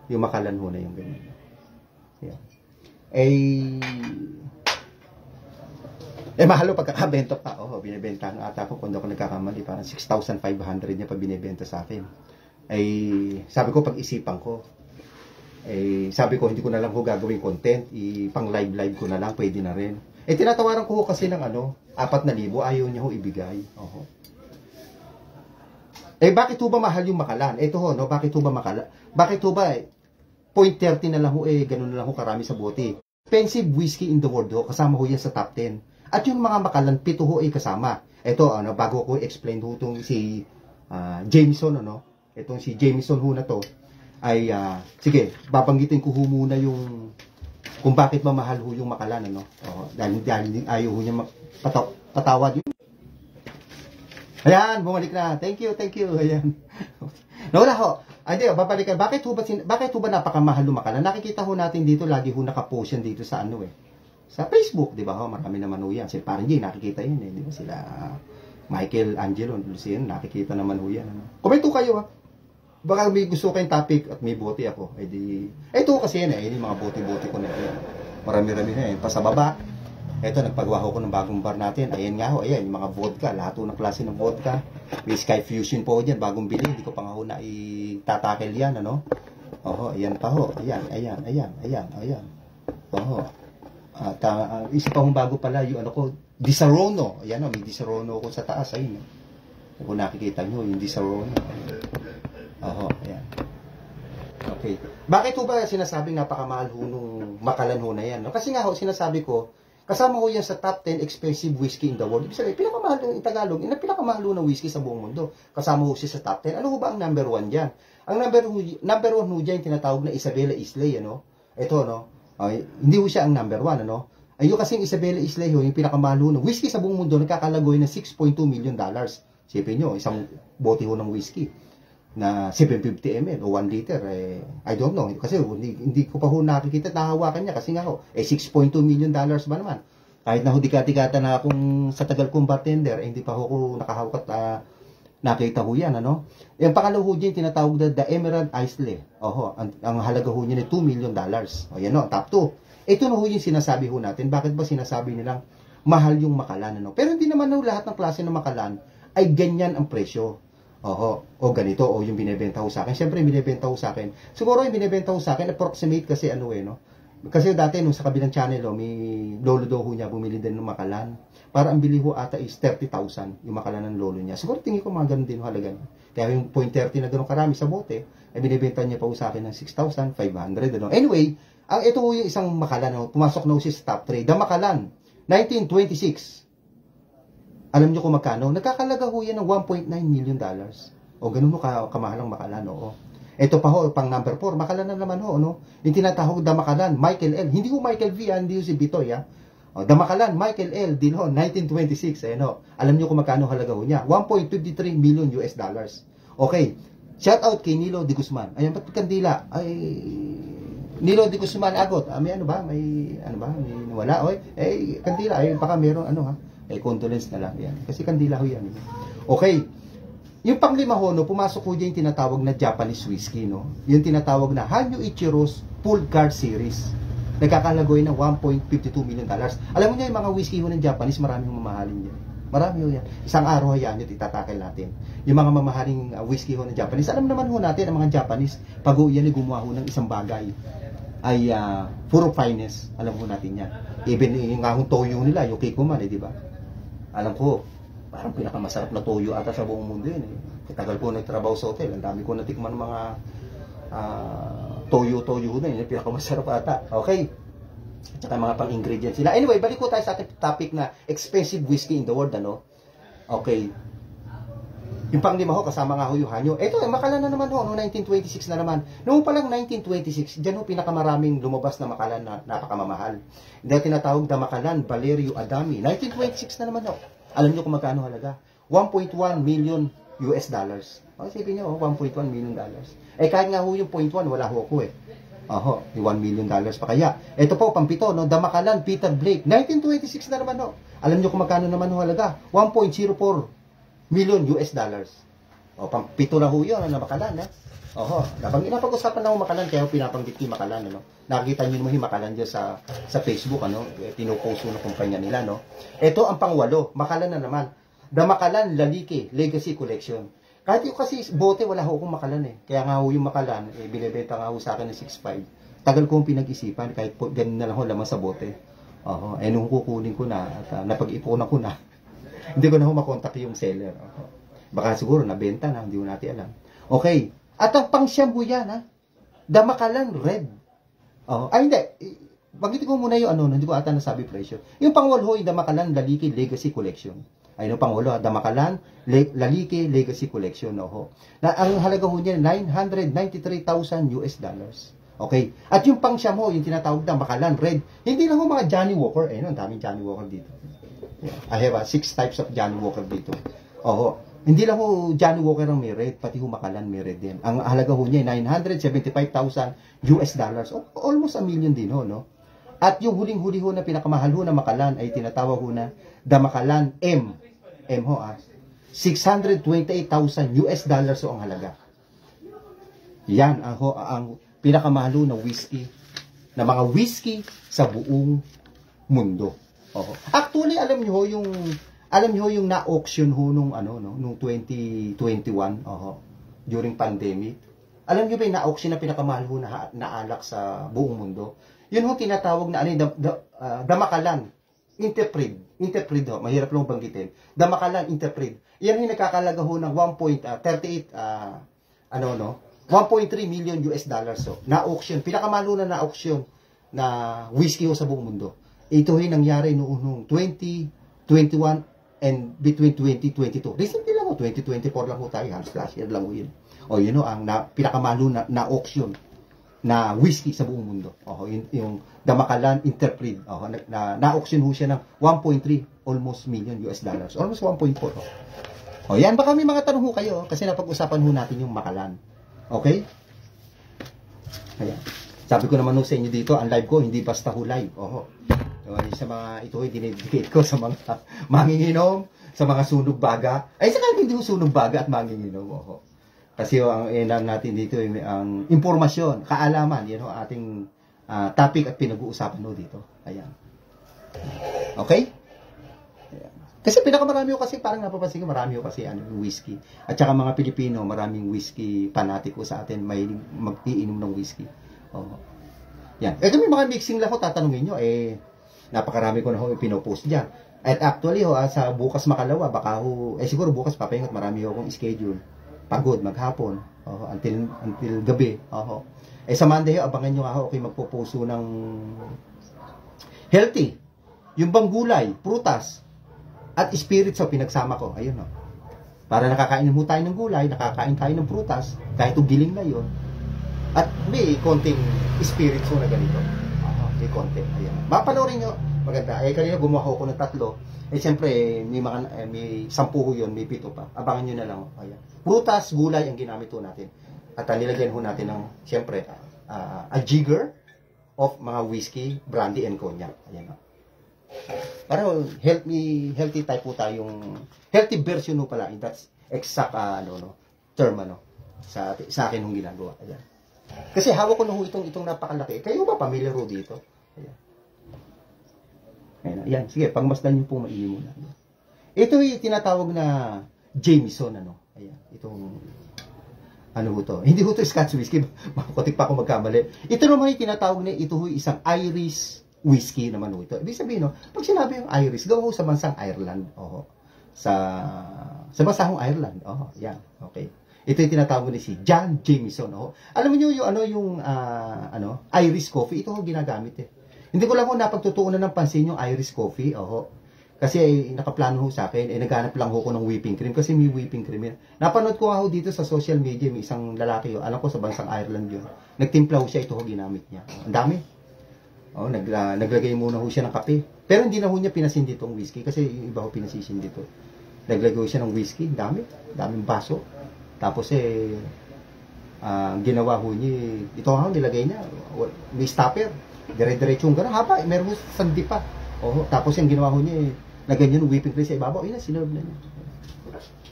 Yung Macallan ho na yung ganyan. Ayan. Mahalo pagkakabenta pa. Binibenta ng ata ko kung ako nagkakamali. Parang 6,500 niya pa binibenta sa akin. Sabi ko, pag-isipan ko. Sabi ko, hindi ko na lang ho gagawin content. Pang live ko na lang, pwede na rin. Tinatawaran ko ho kasi ng 4,000. Ayaw niya ho ibigay. Bakit ho ba mahal yung Macallan? Ito ho, no? Bakit ho ba Macallan? Bakit ho ba 0.30 na lang ho, ganun na lang ho karami sa bote. Expensive whiskey in the world ho, kasama ho yan sa top 10. At yung mga Macallan, 7 ho kasama. Ito, bago ko explain ho itong si Jameson, itong si Jameson ho na to, sige, babanggitin ko ho muna yung kung bakit mamahal ho yung Macallan, dahil ayaw ho niya patawad yun. Ayan, bumalik na. Thank you. Ayan. Wala ho. Hindi, babalikan. Bakit ho ba napakamahal yung Macallan? Nakikita ho natin dito, lagi ho nakapost yan dito sa sa Facebook, di ba ho? Marami naman ho yan. Sila Parang Jay, nakikita yun eh. Di ba sila Michael Angelo, Lucien, nakikita naman ho yan. Komento kayo ha. Baka may gusto kayong topic at may bote ako. Ito kasi yan yung mga bote-bote ko na yan. Marami-rami na pa sa baba. Ito, nagpagawa ko ng bagong bar natin. Ayan nga ho, ayan, yung mga vodka. Lahat ho ng klase ng vodka. May Sky Fusion po dyan, bagong bili. Hindi ko pa nga ho na itatakel yan, ayan pa ho. Ayan. At isa pa hong bago pala, yung Disaronno. Ayan may Disaronno ko sa taas. Ayun. Kung nakikita nyo, yung Disaronno. Ayan. Okay. Bakit ho ba sinasabing napakamahal ho nung Macallan ho na yan? Kasi nga ho, sinasabi ko, Kasama ho yan sa top 10 expensive whiskey in the world. Ibig sabihin, pinakamahal in Tagalog, pinakamahal na whiskey sa buong mundo. Kasama ho siya sa top 10. Ano ho ba ang number 1 dyan? Ang number 1 ho dyan, tinatawag na Isabella Islay, ano? Ito, no? Ay, hindi ho siya ang number 1, ano? Ayun kasi yung Isabella Islay ho, yung pinakamahal ho ng whiskey sa buong mundo, nagkakalagoy ng $6.2 million. Sipin nyo, isang bote ho ng whiskey na 750 ml o 1 liter, I don't know. Kasi hindi ko pa ho nakikita, nahawakan niya kasi nga ho, $6.2 million ba naman? Kahit na ho dikati-kata na akong sa tagal kong bartender, hindi pa ho ko nakahawak at nakita ho yan, ano? Yung pangalawa ho dyan, tinatawag na The Emerald Islay. Oho, ang halaga ho niya ay $2 million. O yan o, top 2. Ito na ho yung sinasabi ho natin. Bakit ba sinasabi nilang mahal yung Macallan, ano? Pero hindi naman ho lahat ng klase ng Macallan ay ganyan ang presyo. Oho, o ganito, o yung binibenta ho sa akin. Siyempre, yung binibenta ho sa akin. Siguro yung binibenta ho sa akin, approximate kasi ano no? Kasi dati, nung sa kabilang channel, may lolo daw ho niya, bumili din ng Macallan. Para ang bili ho ata is 30,000, yung Macallan ng lolo niya. Siguro tingin ko mga ganun din ho halaga niya. Kaya yung 0.30 na ganun karami sa bote, ay binibenta niya pa ho sa akin ng 6,500, ano? Anyway, ito ho yung isang Macallan, no? Pumasok na ho siya sa top 3. The Macallan, 1926. Alam niyo kung magkano? Nagkakalaga ho yan ng $1.9 million. O ganun ho kamahal ang Macallan, oo. Ito pa ho, pang number 4, Macallan na naman ho, no? Yung tinatawag The Macallan, Michael L. Hindi ho Michael V, hindi ho si Bitoy, ha? O, The Macallan, Michael L. Dilhon, 1926, ayan ho. Alam niyo kung magkano halaga ho niya? $1.53 million. Okay, shout out kay Nilo de Guzman. Ayan, ba't kandila? Ay, Nilo de Guzman, agot. May ano ba? May nawala? Kandila, baka meron ano ha? Condolence na lang yan. Kasi kandila ho yan. Okay. Yung panglima ho, no, pumasok ho dyan yung tinatawag na Japanese whiskey, no? Yung tinatawag na Hanyu Ichiro's Full Card Series. Nagkakalagoy ng $1.52 million. Alam mo niyo, yung mga whiskey ho ng Japanese, maraming mamahalin yan. Marami ho yan. Isang araw yan, yung itatakil natin. Yung mga mamahaling whiskey ho ng Japanese. Alam naman ho natin, ang mga Japanese, pag yan ay gumawa ho ng isang bagay, ay puro finest. Alam ho natin yan. Even yung nga toyo nila, yung Kikoman, di ba? Alam ko, parang pinakamasarap na toyo ata sa buong mundo yun. Tagal ko nagtrabaho sa hotel. Ang dami ko natikman ng mga toyo na yun. Pinakamasarap ata. Okay. At saka mga pang-ingredients sila. Anyway, balik ko tayo sa ating topic na expensive whiskey in the world, ano? Okay. Yung pang-lima ho, kasama nga ho yung Hanyu. Ito, Macallan na naman ho, no, 1926 na naman. Noong palang 1926, dyan ho pinakamaraming lumabas na Macallan na napakamamahal. Hindi tinatawag na Macallan Valerio Adami. 1926 na naman ho. Alam nyo kung magkano halaga? $1.1 million. O, isipin nyo, $1.1 million. Kahit nga ho yung 0.1, wala ho ako Oho, yung $1 million pa kaya. Ito po, pampito, no? The Macallan Peter Blake. 1926 na naman ho. Alam nyo kung magkano naman ho halaga? $1.04 million. O, pampito na ho yun, ano, Macallan, ha? Oho, napag-usapan na ho Macallan, kaya pinapanggit yung Macallan, ano? Nakikita nyo naman yung Macallan dyan sa Facebook, ano? Pinupost na kumpanya nila, no? Ito ang pang-8, Macallan na naman. The Macallan Lalique Legacy Collection. Kahit yung kasi bote, wala ho akong Macallan, Kaya nga ho yung Macallan, binibenta nga ho sa akin ng 6.5. Tagal kong pinag-isipan, kahit po, ganun na lang ho laman sa bote. Oho, nung kukunin ko na, at napag-ipunan ko na, hindi ko na ho makontak yung seller. Oho. Baka siguro nabenta na, hindi ko natin alam. Okay. At ang pang-siyam ho yan, ha? The Macallan Red. Hindi. Bagitin ko muna yung ano, hindi ko ata nasabi presyo. Yung pang-8 ho, yung The Macallan Lalique Legacy Collection. Ayun ang pang-8, The Macallan Lalique Legacy Collection. Na ang halaga ho niya, $993,000. Okay. At yung pang-siyam ho, yung tinatawag na Macallan Red. Hindi lang ho mga Johnny Walker. Ayun, ang daming Johnny Walker dito. Yeah. I have 6 types of Johnny Walker dito. Hindi lang ho Johnny Walker ang may red, pati ho Macallan may red din. Ang halaga ho niya ay $975,000. Almost $1 million din ho, no? At yung huling-huli ho na pinakamahal ho na Macallan ay tinatawag ho na The Macallan M. M ho, $628,000 ho ang halaga. Yan ang pinakamahal ho na whiskey, na mga whiskey sa buong mundo. Actually, alam niyo ho yung na-auction ho nung nung 2021, during pandemic. Alam niyo ba yung na-auction na pinakamahal ho na alak sa buong mundo? Yun ho tinatawag na The Macallan Interpret ho, mahirap lang banggitin. The Macallan Interpret. Yan yung nakakalaga ho ng 1.38 $1.3 million. So, na-auction, pinakamahal ho na auction na whiskey ho sa buong mundo. ito ay nangyari noong 2021 and between 2022. Recently lang 2024 lang tayo, halos last year lang yun. Yun ang pinakamalo na auction na whiskey sa buong mundo. Yung Damakalan Interpret. Na-auction siya ng 1.3 almost million US dollars. Almost 1.4. Yan, baka may mga tanong kayo kasi napag-usapan natin yung Makalan. Okay? Ayan. Sabi ko naman sa inyo dito, ang live ko, hindi basta live. Sa mga ito, dinedicate ko sa mga manginginom, sa mga sunog baga. Ay, saka hindi ko sunog baga at manginginom. Kasi ang inam natin dito ay ang impormasyon, kaalaman, yan ating topic at pinag-uusapan dito. Ayan. Okay? Ayan. Kasi pinakamarami ko kasi, parang napapansin ko, marami ko kasi whiskey. At saka mga Pilipino, maraming whiskey fanatiko sa atin, may mag-iinom ng whiskey. Yan. Kami mga mixing lang ko, tatanungin nyo, napakarami ko na pinopost dyan. At actually, sa bukas makalawa, baka siguro bukas papahingot, marami akong schedule. Pagod, maghapon, until gabi. Sa Monday, abangan nyo ako, magpo-posto ng healthy. Yung bang gulay, prutas, at spirits pinagsama ko. Ayun para nakakain mo tayo ng gulay, nakakain tayo ng prutas, kahit giling na yun. At may konting spirits na ganito. May konti. Ayan. Mapanoorin nyo, maganda. Kanina gumawa ko ng 3. Siyempre, may 10 yun, may 7 pa. Abangan nyo na lang. Ayan. Prutas, gulay ang ginamit natin. At nilagyan natin ng, siyempre, a jigger of mga whiskey, brandy, and cognac. Ayan. Para healthy type po tayong, healthy version pala. That's exact term sa akin yung ginagawa. Ayan. Kasi hawak ko itong napakalaki. Kayo ba familiar dito? Ayan. Ayan. Sige, pangmasdan niyo po maini muna. Ito yung tinatawag na Jameson, Ayan. Itong, to? Hindi to Scotch whiskey. Makutik pa ako magkamali. Ito naman yung tinatawag na ito isang Irish whiskey naman ito. Ibig sabihin, pag sinabi yung Irish, gawa sa bansang Ireland. Sa bansang Ireland. Yan. Okay. Ito yung tinatawag ni si John Jameson. Alam niyo yung Irish coffee, ito ginagamit Hindi ko lang napagtutuunan ng pansin yung Irish coffee. Kasi nakaplano sa akin, naghanap lang ako ng whipping cream kasi may whipping cream yan. Napanood ko dito sa social media, may isang lalaki alam ko sa bansang Ireland yun. Nagtimpla siya, ito ginamit niya. Ang dami. Naglagay muna siya ng kape. Pero hindi na niya pinasin dito ang whiskey kasi yung iba pinasisin dito. Naglagay siya ng whiskey, daming baso. Tapos ginawa niya, ito nilagay niya, may stopper, dire-diretsong gano'n, haba, meron sandi pa. Tapos yung ginawa niya, na ganyan, whipping cream sa ibabaw, yun na, sinerve na niya.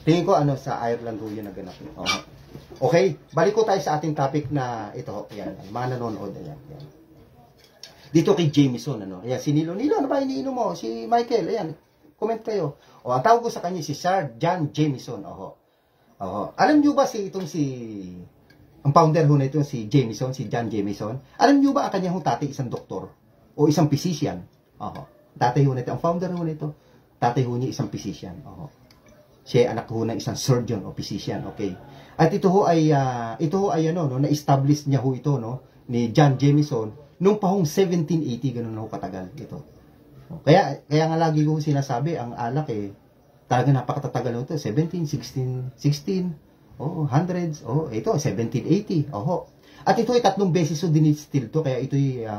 Tingin ko, sa Ireland yun na ganap. Okay, balik ko tayo sa ating topic na ito, yan, mga nanonood, yan. Dito kay Jameson, ayan, si Nilo, ano ba iniinom mo? Si Michael, ayan, comment kayo. Ang tawag ko sa kanya, si Sir John Jameson, alam niyo ba ang founder nito si Jameson, si John Jameson? Alam niyo ba ang kanyang tatay isang doktor o isang physician? Tatay nito, ang founder nito, tatay niya isang physician. Siya anak ng isang surgeon o physician, okay? At ito ay na-establish niya ito ni John Jameson nung pahong 1780 ganun katagal ito. Kaya nga lagi ko sinasabi ang alak talaga napakatatagal nito, 17, 16, hundreds, ito, 1780, At ito ay 3 beses dinistill to, kaya ito ay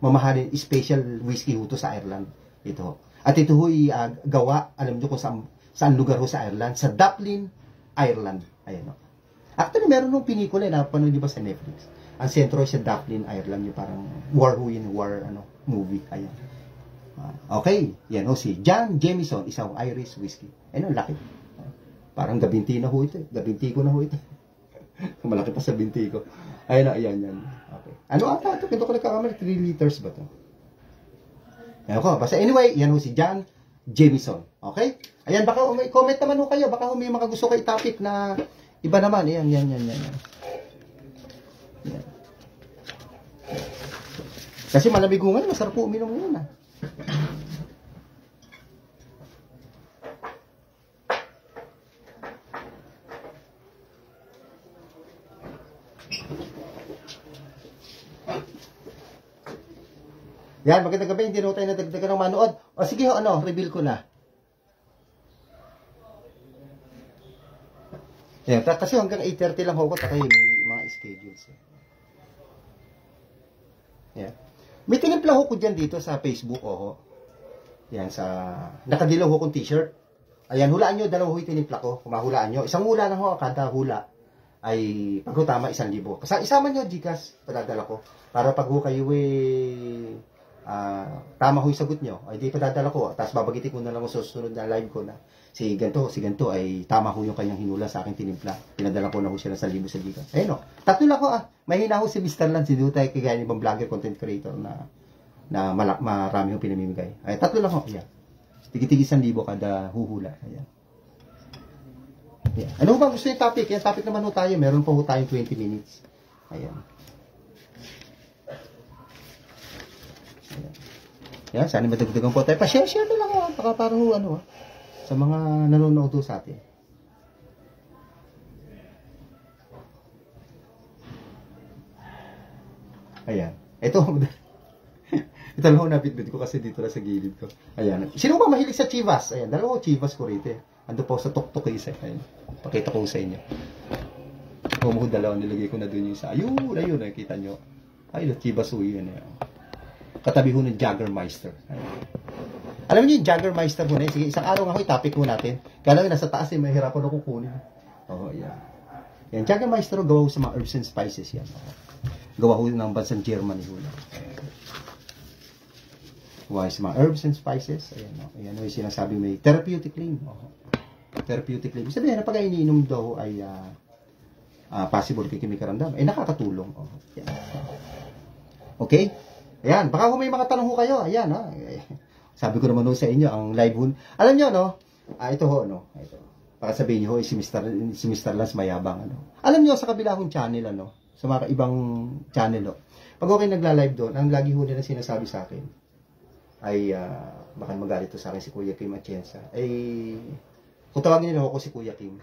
mamahalin, special whiskey to sa Ireland, ito. At ito ay gawa, alam nyo kung saan lugar sa Ireland, sa Dublin, Ireland, ayan Actually, meron nung pinikula, napanood nyo ba sa Netflix? Ang sentro sa Dublin, Ireland, yung parang war movie, ayan. Okay, yan si John Jameson, isang Irish whiskey. Laki. Parang gabinti na ito. Gabinti ko na ito. Malaki pa sa binti ko. Ayan. Okay. Ata ito? Kito ko nagkakamali, 3 liters ba ito? Basta anyway, yan si John Jameson. Okay? Ayan, baka may comment naman kayo. Baka may mga gusto kayo topic na iba naman. Yan. Kasi malamig ko ngayon, masarap po uminom ngayon Yan, magandang gabi. Hindi na tayo nadagdagan ng manood. O sige, ano, reveal ko na. Yan, kasi hanggang 8:30 lang ako, tayo may mga schedules. Yan. May tinimpla ko dyan dito sa Facebook, Yan, sa nakadilaw ko kong t-shirt. Ayan, hulaan nyo, 2 tinimpla ko. Kung mahulaan nyo, isang hula lang kada hula ay pag tama 1,000. Kasi isama nyo, Gcash, padadala ko. Para pag kayo tama yung sagot nyo, ay di padadala ko. Tapos babagitin ko na lang sa susunod na live ko na si ganto ay tama yung kanyang hinula sa aking tinimpla. Pinadala ko na siya ng 1,000 sa Gcash. Ayun tatlo lang ko Mahina si Mr. Lan, si Dutay, kagaya ng ibang vlogger, content creator na marami yung pinamimigay. Ay, tatlo lang Ayan. Tigi-tigi 1,000 kada huhula. Ayan. Ayan. Ano ba gusto yung topic? Yung topic naman tayo. Meron pa tayong 20 minutes. Ayan. Ayan. Ayan. Sana madagdagan po tayo. Pa-share na lang Baka parang sa mga nanonood sa atin. Ayan. Ito lang nabitbit ko kasi dito na sa gilid ko. Ayan. Sino ba mahilig sa Chivas? Ayan. 2 Chivas ko rito. Ando po sa tuktok isa. Ayan. Pakita ko sa inyo. Kung 2 nilagay ko na dun yung sa ayun. Nakita nyo. Ay, Chivas yun. Katabi ho ng Jaggermeister. Ayan. Alam niyo yung Jaggermeister ho na yun. Sige, isang araw nga ho, topic ho natin. Kaya lang nasa taas mahirapan ako kukunin. Ayan. Yan, Jaggermeister gawa ho sa mga herbs and spices yan. Gawa ho ng bansang Germany ho na. Gawa sa mga herbs and spices. Ayan yung sinasabi may therapeutic claim. Therapeutic claim. Sabihin na pag iniinom daw ay possible kay kimikaramdam. Nakakatulong. Yan. Okay? Ayan, baka kung may mga tanong ho kayo. Ayan, sabi ko naman ho sa inyo, ang live ho. Alam nyo, ito ho, ito. Baka sabihin nyo ho, si Mr. Lance mayabang, Alam nyo, sa kabila hong channel, sa mga ibang channel, pag okay nagla-live doon, ang lagi ho nila sinasabi sa akin, ay, baka magalit sa akin si Kuya Kim Atienza, ay, kung tawagin nila ako si Kuya Kim,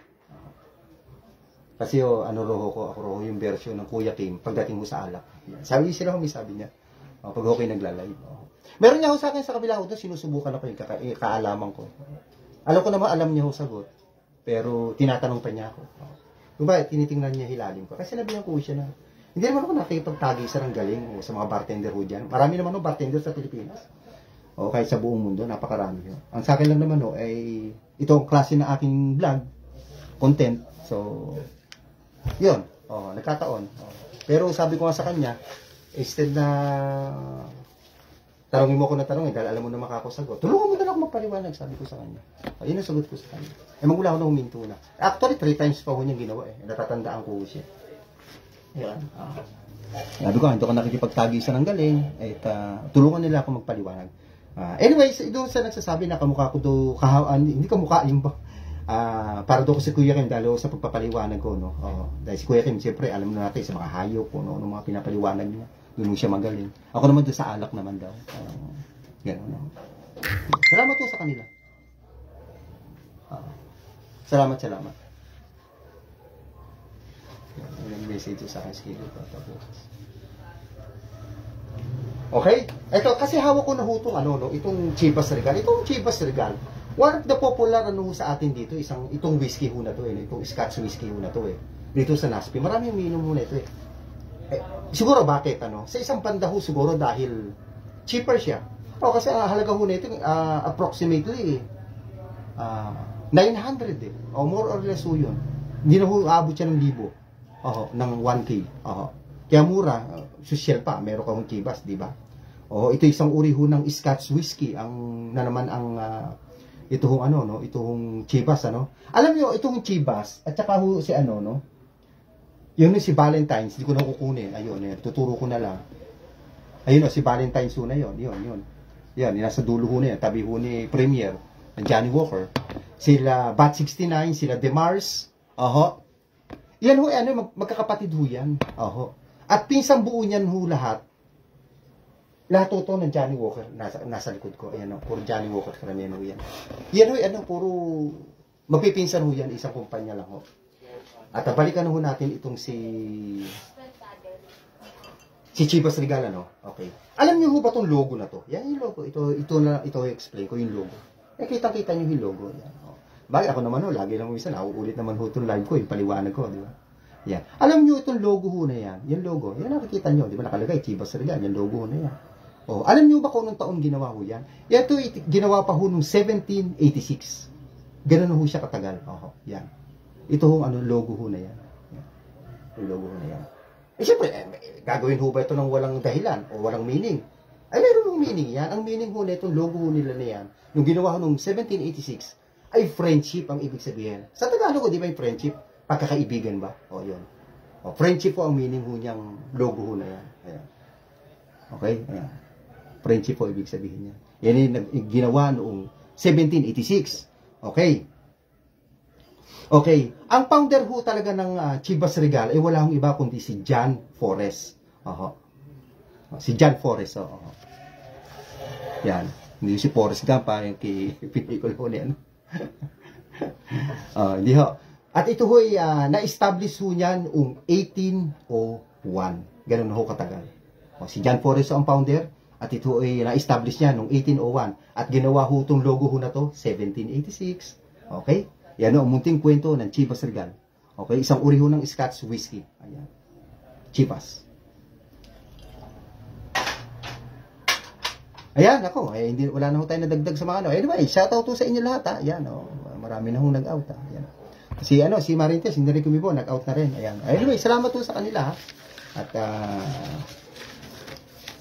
kasi ako yung version ng Kuya Kim, pagdating mo sa alak. Sabi sila may sabi niya, pag okay nagla-live. Meron niya ho sa akin sa kabila ho doon, sinusubukan ako yung kaalaman ko. Alam ko naman, alam niya ho sagot, pero tinatanong pa niya ako. Diba, tinitingnan niya hilalim ko. Kasi sinabihan ko siya na, hindi naman ako nakikipagtagisan ng galing sa mga bartender ho dyan. Marami naman bartender sa Pilipinas. Kahit sa buong mundo, napakarami ho. Ang sa akin lang naman ay ito ang klase na aking vlog, content. So, yun. Nagkataon. Pero sabi ko nga sa kanya, instead na tanongin mo ko na tanongin dahil alam mo na makakasagot, tulungan mo na lang magpaliwanag, sabi ko sa kanya. Yun ang sagot ko sa kanya. Magmula ako na huminto na. Actually, 3 times pa ho niya ginawa Natatandaan ko siya. Yan. Sabi ko, hindi ko nakikipagtagisan ng galing. Tulungan nila ako magpaliwanag. Anyways, doon sa nagsasabi na kamukha ko do hindi kamukha yung para doon ko si Kuya Kim dahil sa pagpapaliwanag ko, dahil si Kuya Kim, siyempre, alam na natin sa mga hayop, mga pinapaliwanag niya. Doon siya magaling. Ako naman doon sa alak naman daw. Gano'n. Salamat po sa kanila. Salamat. Nag-message sa akin schedule ko. Okay? Ito, kasi hawak ko na hutong itong Chivas Regal. Itong Chivas Regal, one of the popular sa atin dito, itong whiskey ho na to itong Scotch whiskey ho na to Dito sa Naspi. Marami umiinom muna ito siguro bakit sa isang banda ho siguro dahil cheaper siya. Kasi halaga ho nito approximately 900 more or less ho yun. Hindi na ho aabot siya ng 1,000 ng 1K. Kaya mura, social pa, meron kang Chivas, di ba? Ito isang uri ho ng Scotch whiskey ito hong Chivas Alam niyo itong Chivas at saka ho si yun si Valentine's, hindi ko na kukunin. Ayun, tuturo ko na lang. Ayun si Valentine's na yun. Yan, nasa dulo ho na yan. Tabi ho ni Premier, Johnny Walker. Sila Bat 69, sila DeMars. Yan ho, magkakapatid ho yan. At pinsang buo niyan ho lahat. Lahat ito ng Johnny Walker, nasa likod ko. Ayan puro Johnny Walker, karamihan ho yan. Yan ho, puro magpipinsan ho yan, isang kumpanya lang ho. At balikan ho natin itong si Si Chivas Regal, ano? Okay. Alam niyo ho ba itong logo na to? Yan yung logo. Ito explain ko yung logo. Kita-kita niyo yung logo. Yan. Oh. Bakit ako naman ho, lagi naman isa, nauulit naman ho itong live ko, yung paliwanag ko, di ba? Yan. Alam niyo itong logo ho na yan. Yung logo, yan nakikita niyo, di ba? Nakalagay, Chivas Regal, yung logo ho na yan. Oh, alam niyo ba kung anong taon ginawa ho yan? Yan ito, ginawa pa ho noong 1786. Ganun ho siya katagal. Oh, yan. Ito ho, logo ho na yan. Yan. Yung logo ho na yan. Siyempre, gagawin ho ba ito ng walang dahilan o walang meaning? Ay, meron ng meaning yan. Ang meaning ho na itong logo ho nila na yan, yung ginawa ho noong 1786, ay friendship ang ibig sabihin. Sa Tagalog, di ba yung friendship? Pagkakaibigan ba? O, yun. O, friendship po ang meaning ho niyang logo ho na yan. Ayan. Okay? Ayan. Friendship po ibig sabihin niya. Yan yung ginawa noong 1786. Okay. Okay. Ang founder ho talaga ng Chivas Regal ay wala hong iba kundi si John Forrest. Oho. Si John Forrest. Oho. Yan. Hindi si Forrest Gump pa yung pinikul ho niya. Hindi ho. At ito ho ay na-establish ho niyan noong 1801. Ganun ho katagal. Si John Forrest ang founder. At ito ay na-establish niya noong 1801. At ginawa ho itong logo ho na to 1786. Okay? Yan ang munting kwento ng Chivas Regal. Okay? Isang uri ho ng Scotch whiskey. Ayan. Chivas. Ayan, ako. Hindi, wala na ho tayo nadagdag sa mga ano. Anyway, shoutout to sa inyo lahat. Ha? Ayan, marami na hong nag-out. Ayan. Si Marintes, hindi rin kumibo, nag-out na rin. Ayan. Anyway, salamat to sa kanila. Ha? At,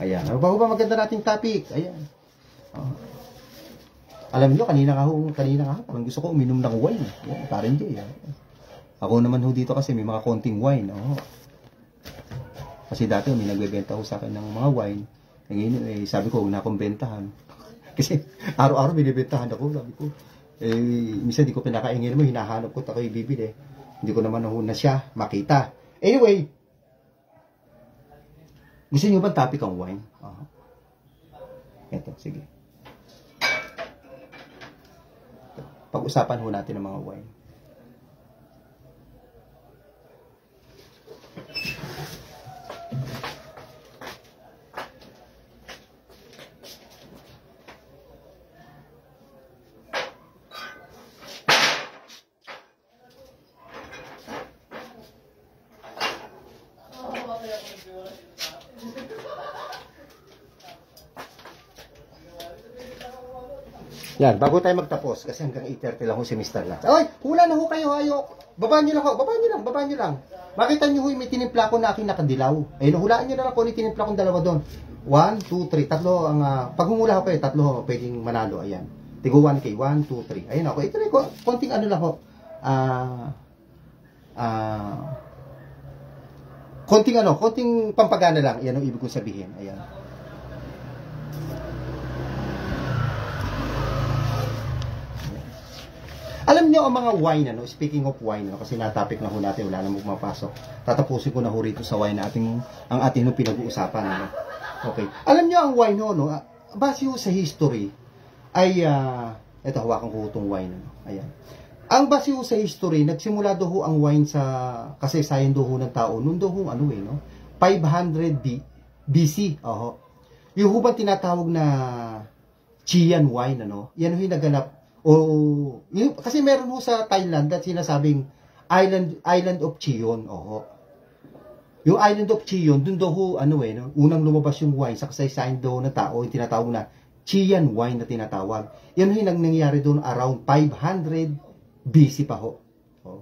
ayan. Ano ba maganda nating topic? Ayan. Alam niyo kanina nga, parang gusto ko uminom ng wine. Ayan, parang di. Ako naman ho dito kasi may mga konting wine. Kasi dati may nagbebenta ho sa akin ng mga wine. Ngayon, sabi ko, huwag na akong bentahan. Kasi araw-araw binibentahan ako. Sabi ko, minsan di ko pinakaingin mo, hinahanap ko at ako'y bibili. Hindi ko naman na siya makita. Anyway, gusto niyo ba topic ang wine? Ito, sige. Pag-usapan ho natin ang mga wine. Yan, bago tayo magtapos, kasi hanggang 8:30 lang ho si Mr. Lance. Oy, hula na ho kayo, hayo. Baba nyo lang ho, baba nyo lang. Makita nyo ho, may tinimpla ko na aking nakadilaw. Ayun, hulaan nyo na lang kung may tinimpla kong dalawa doon. 1, 2, 3, tatlo ang, pag humula ko tatlo ho, pwedeng manalo, ayan. Tigo 1K, 1, 2, 3. Ayun ako, ito na ko, konting ano lang ho. Konting pampagana lang, yan ang ibig kong sabihin, ayan. Alam niyo ang mga wine, speaking of wine, kasi na-topic na ho natin, wala namang pumapasok. Tatapusin ko na ho rito sa wine na ang ating pinag-uusapan. Okay. Alam niyo ang wine base ho sa history, ay, ito, hawakan ko itong wine. Ayan. Ang base ho sa history, nagsimula do ho ang wine sa kasaysayan do ho ng tao, noon do ho, 500 BC. Yung ho ba tinatawag na Chian wine, yan ho yung naganap. Kasi meron ho sa Thailand at sinasabing Island of Chion. Yung Island of Chion, dun daw ho, unang lumabas yung wine sa kasaysayan daw ng tao, yung tinatawag na Chian wine na tinatawag. Yan ho yung nangyayari doon around 500 BC pa ho.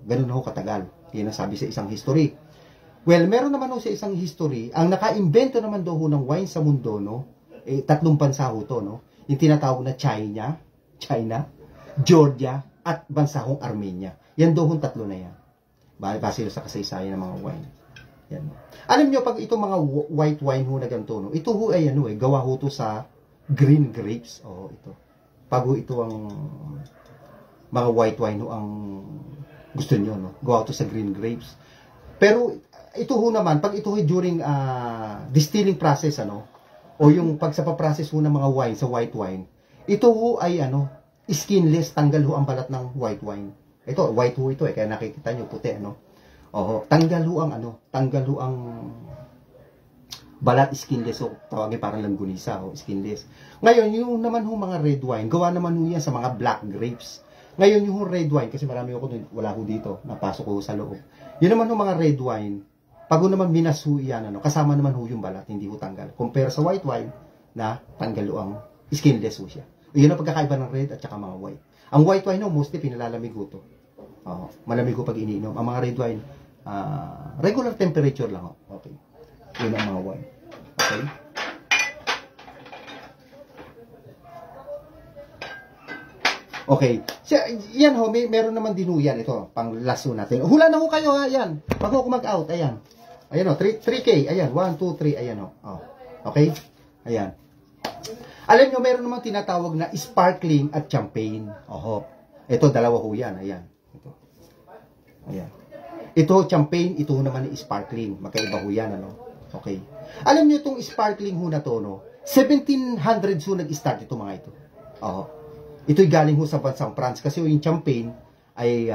Ganun ho katagal. Yan ang sabi sa isang history. Well, meron naman ho sa isang history, ang naka-invento naman daw ho ng wine sa mundo, tatlong bansa ho to, yung tinatawag na China, Georgia, at bansahong Armenia. Yan doon tatlo na yan. Base sa kasaysayan ng mga wine. Yan. Alam nyo, pag itong mga white wine ho na ganito, ito ho ay gawa ho to sa green grapes. Ito. Pag ho ito ang mga white wine ho ang gusto nyo, gawa to sa green grapes. Pero ito ho naman, pag ito ho during distilling process, o yung pag sa pa-process ho ng mga wine, sa white wine, ito ho ay skinless, tanggal ho ang balat ng white wine. Ito, white ho ito kaya nakikita nyo puti, tanggal ho ang balat skinless, o tawagin parang langgunisa, o skinless. Ngayon, yung naman ho mga red wine, gawa naman ho yan sa mga black grapes. Ngayon, yung red wine, kasi marami ako, wala ho dito, napasok ko sa loob. Yun naman ho mga red wine, pag ho naman minasu yan, kasama naman ho yung balat, hindi ho tanggal. Compare sa white wine, na tanggal ho ang skinless ho siya. Yun ang pagkakaiba ng red at saka mga white. Ang white wine ho, mostly pinalalamig ho to. Malamig ho pag iniinom. Ang mga red wine, regular temperature lang ho. Okay. Yun ang mga wine. Okay? Okay. So, yan ho, meron naman din ho yan. Ito, pang last ho natin. Hula na ho kayo ha, yan. Pag ho mag-out, ayan. Ayan ho, 3K. Ayan, 1, 2, 3, ayan ho. Okay? Ayan. Alam nyo, meron naman tinatawag na sparkling at champagne. Ito, dalawa ho yan. Ayan. Ito. Ayan. Ito, champagne. Ito naman sparkling. Magkaiba ho yan, Okay. Alam niyo itong sparkling ho na to, 1700s ho nag-start ito mga ito. Ito'y galing ho sa bansang France kasi yung champagne ay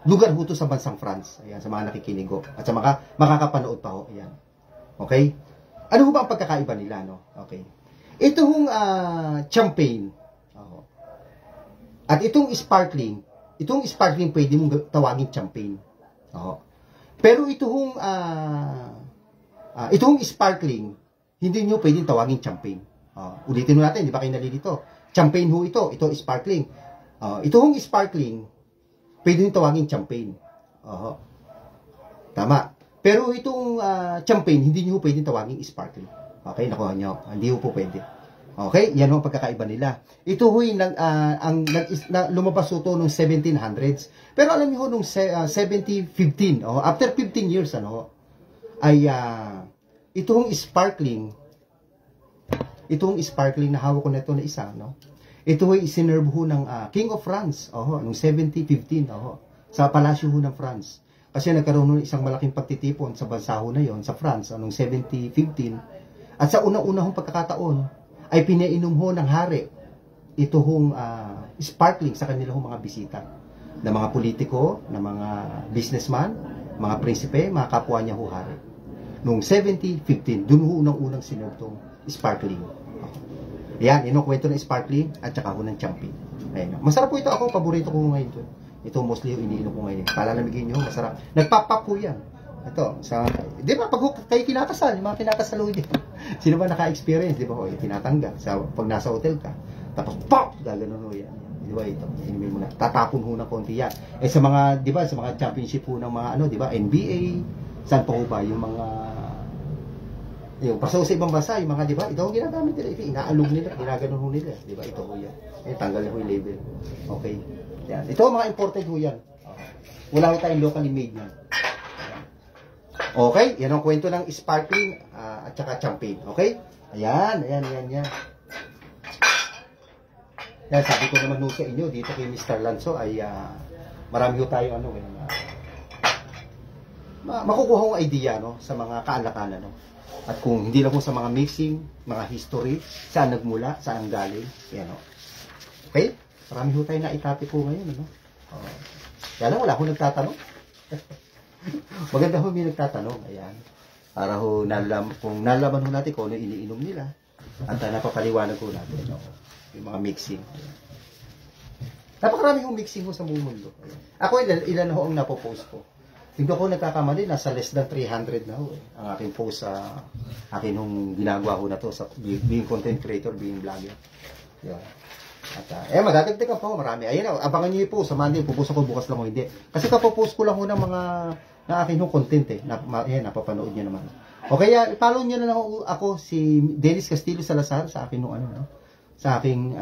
lugar ho to sa bansang France. Ayan, sa mga nakikinig ho. At sa makakapanood pa ho. Ayan. Okay? Ano ho ba ang pagkakaiba nila, Okay. Ito hong champagne. At itong sparkling pwede mong tawagin champagne. Pero itong sparkling, hindi nyo pwedeng tawagin champagne. Ulitin mo natin, di ba kayo nalilito? Champagne ho ito sparkling. Itong sparkling, pwede nyo tawagin champagne. Tama. Pero itong champagne, hindi nyo pwedeng tawagin sparkling. Okay, nakuha nyo. Hindi ho po pwede. Okay, yan ang pagkakaiba nila. Ito ho yung lumabas ito noong 1700s. Pero alam niyo ho, noong 1715, after 15 years, ay itong sparkling na hawak ko na ito na isa, ito ho isinerve ho ng King of France, noong 1715, sa palasyo ho ng France. Kasi nagkaroon ng isang malaking pagtitipon sa bansa ho na yon, sa France, noong 1715. At sa unang-unang pagkakataon, ay pinainom ho ng hari ito hong sparkling sa kanilang mga bisita na mga politiko, na mga businessman, mga prinsipe, mga kapwa niya ho hari. Noong 1715, dun ho unang-unang sinerve tong sparkling. Yan, kwento ng sparkling at saka ho ng champagne. Ayan. Masarap po ito. Ako, paborito ko ngayon ito. Ito mostly iniinom ko ngayon. Palalamigin nyo, masarap. Nagpapap po yan. Ito, di ba, pag kayo kinakasal, yung mga kinakasal ho dito. Sino ba naka-experience, di ba, tinatanggal. Pag nasa hotel ka, tapos pop, gaganon ho yan. Di ba, ito, inumin mo na. Tatapon ho ng konti yan. Sa mga, di ba, sa mga championship ho ng mga, di ba, NBA, saan pa ho ba, yung mga, yung pasaw sa ibang bansa, yung mga, di ba, ito ang ginagamit nila, ito, inaalog nila, ginaganon ho nila, di ba, ito ho yan. Tanggal na ho yung label. Okay. Yan. Ito ang mga imported ho yan. Wala ho tayong locally made yan. Okay, yan ang kwento ng sparkling at saka champagne. Okay? Ayan. Yan, sabi ko naman sa inyo, dito kay Mr. Lanzo ay marami ho tayo makukuha kong idea sa mga kaalakalan. At kung hindi lang po sa mga mixing, mga history, saan nagmula, saan galing. Yan, Okay? Marami ho tayo na itapi po ngayon. Yan lang, wala akong nagtatanong. Maganda ho may nagtatanong, ayan. Para ho kung nalaman ho natin kung ano iniinom nila at napapaliwanag ho natin yung mga mixing. Napakarami hong mixing ho sa buong mundo. Ayan. Ako ilan ho ang napopost ko. Hindi ko nagkakamali, nasa less than 300 na ho ang aking post sa akin hong ginagawa ho na to sa being content creator, being vlogger. Yan. At madadagdagan pa ho, marami. Ayan, abangan nyo po sa Monday, pupost ako bukas lang o hindi. Kasi kapopost ko lang ho ng mga na akin hong content ayan, napapanood nyo naman. Okay, follow nyo na lang ako, si Dennis Castillo Salazar sa akin hong sa aking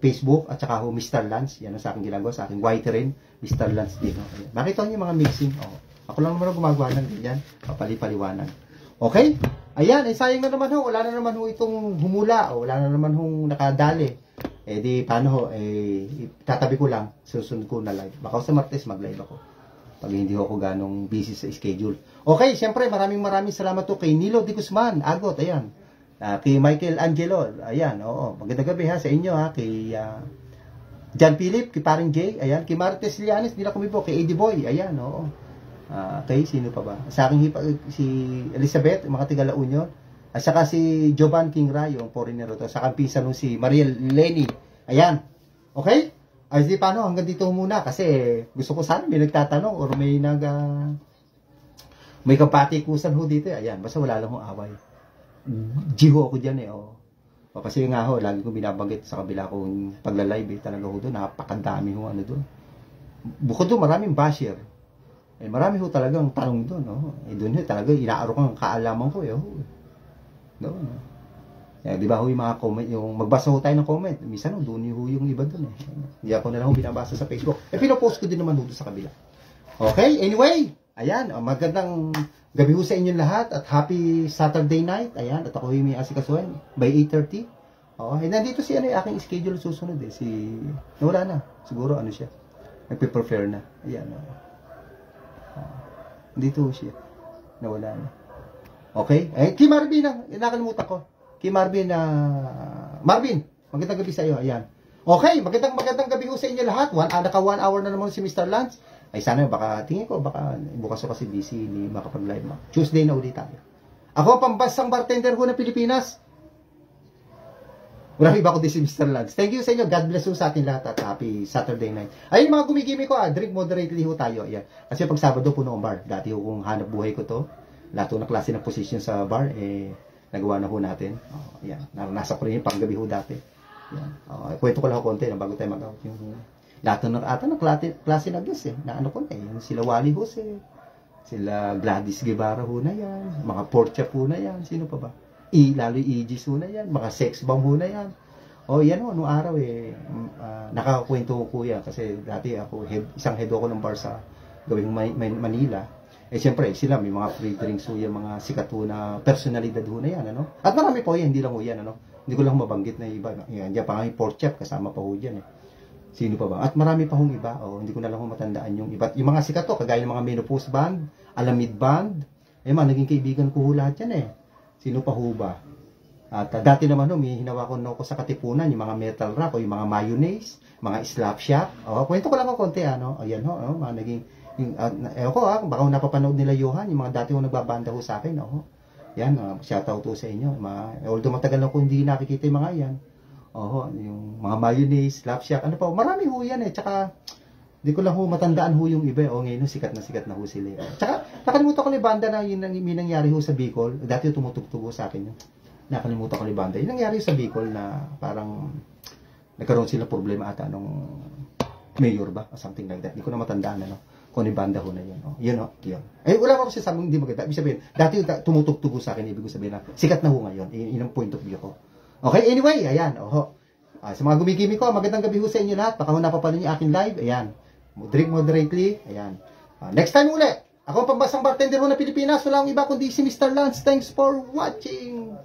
Facebook at saka ho Mr. Lance. Yan ang sa aking ginagawa, sa aking white rin, Mr. Lance din. Ayan. Nakita nyo yung mga mixing. Ako lang naman gumagawa ng ganyan, papalipaliwanan. Okay? Ayan, sayang na naman ho, wala na naman ho itong humula, wala na naman hong nakadali. Di paano ho, tatabi ko lang, susunod ko na live. Baka sa Martes mag-live ako. Pag hindi ako ganong busy sa schedule. Okay, siyempre maraming salamat to kay Nilo Di Guzman, Agot, ayan. Kay Michael Angelo, ayan, magandang gabi ha sa inyo ha, kay John Philip, kay Paring Jay, ayan, kay Martes Lianes, hindi na kumibo, kay Eddie Boy, ayan, Okay, sino pa ba? Sa aking si Elizabeth, mga tiga La Union. At saka si Jovan Kingra, yung foreigner to. Sa kampisa nung si Mariel Lenny. Ayan. Okay? Ay, di paano, hanggang dito muna. Kasi gusto ko sana may nagtatanong or may may kapatikusan ho dito. Ayan, basta wala lang ho away. Jiho ako dyan O kasi nga ho, lagi kong binabanggit sa kabila kong pagla-live talaga ho doon, napakadami ho doon. Bukod doon, maraming basher. Marami ho talagang tanong doon, doon ho talaga, inaaro kang kaalaman ko, doon. Di ba ho yung mga comment, yung magbasa ho tayo ng comment, minsan doon ho yung iba doon Hindi ako na lang ho binabasa sa Facebook. Pinopost ko din naman ho doon sa kabila. Okay, anyway, ayan, magandang gabi ho sa inyong lahat at happy Saturday night. Ayan, at ako yung may asikasuhan by 8:30. Nandito si yung aking schedule susunod nawala na. Siguro siya. Nagpe-prefer na. Ayan. Dito siya. Nawala na. Okay? Kay Marvin nakalimutan ko. Kay Marvin Marvin, magandang gabi sa iyo. Ayan. Okay, magandang gabi ho sa inyo lahat. Naka 1 hour na naman si Mr. Lance. Ay sana tingin ko baka bukas ko kasi busy hindi makapag-live mo. Tuesday na ulit tayo. Ako ang pambansang bartender ho ng Pilipinas. Wala iba ko din si Mr. Lance. Thank you sa inyo. God bless you sa atin lahat at happy Saturday night. Ayun mga gumigimi ko drink moderately ho tayo. Ayan. Kasi pag Sabado puno ang bar. Dati ho kung hanap buhay ko to. Lahat na klase ng position sa bar nagawa na ho natin. Ayan. Nasa ko rin yung panggabi ho dati. Ayan. Kwento ko lang ho konti bago tayo mag-out yung lahat ng klase na guys na ko na yung sila Wally Jose, sila Gladys Guevara ho na yan, mga Portia ho na yan, sino pa ba? Lalo Aegis ho na yan, mga sex bomb ho na yan. Yan ho, noong araw nakakakwento ko yan kasi dati ako, isang head ako ng bar sa gawing Manila. Siyempre, sila may mga free drinks ho yan, mga sikat ho na personalidad ho na yan, At marami po yan, hindi lang ho yan, Hindi ko lang mabanggit na iba. Yan, diyan pa nga yung Portia, kasama pa ho dyan, Sino pa ba? At marami pa hong iba. Hindi ko na lang matandaan yung iba. Yung mga sikat to, kagaya ng mga Menopause Band, Alamid Band. Naging kaibigan ko lahat yan Sino pa ho ba? At dati naman may hinawa ko sa Katipunan, yung mga metal rock, o yung mga mayonnaise, mga slap shop. Kwento ko lang ako konti, Ayan mga naging, baka napapanood nila Johan, yung mga dati ko nagbabanda ho sa akin, Yan, shoutout to sa inyo. Although matagal na ko hindi nakikita yung mga yan. Yung mga mayonnaise, slap shack, marami ho yan Tsaka, di ko lang ho matandaan ho yung iba. Ngayon sikat na ho sila. Tsaka, nakalimutan ko ni banda na yun yung nangyari ho sa Bicol. Dati tumutugtog ho sa akin yun. Nakalimutan ko ni banda. Yung nangyari sa Bicol na parang nagkaroon sila problema ata nung mayor ba? O something like that. Di ko na matandaan kung ni banda ho na yun. Yun. Wala ko kasi sabing hindi maganda. Ibig sabihin, dati tumutugtog ho sa akin. Ibig sabihin na sikat na ho ngayon. Yun ang point of view ko. Okay, anyway, ayan, sa mga gumigimi ko, magandang gabi ho sa inyo lahat. Baka napapanood niyo aking live, ayan. Drink moderately, ayan. Next time ulit, ako ang pambansang bartender ho ng Pilipinas. Wala akong iba kundi si Mr. Lance. Thanks for watching.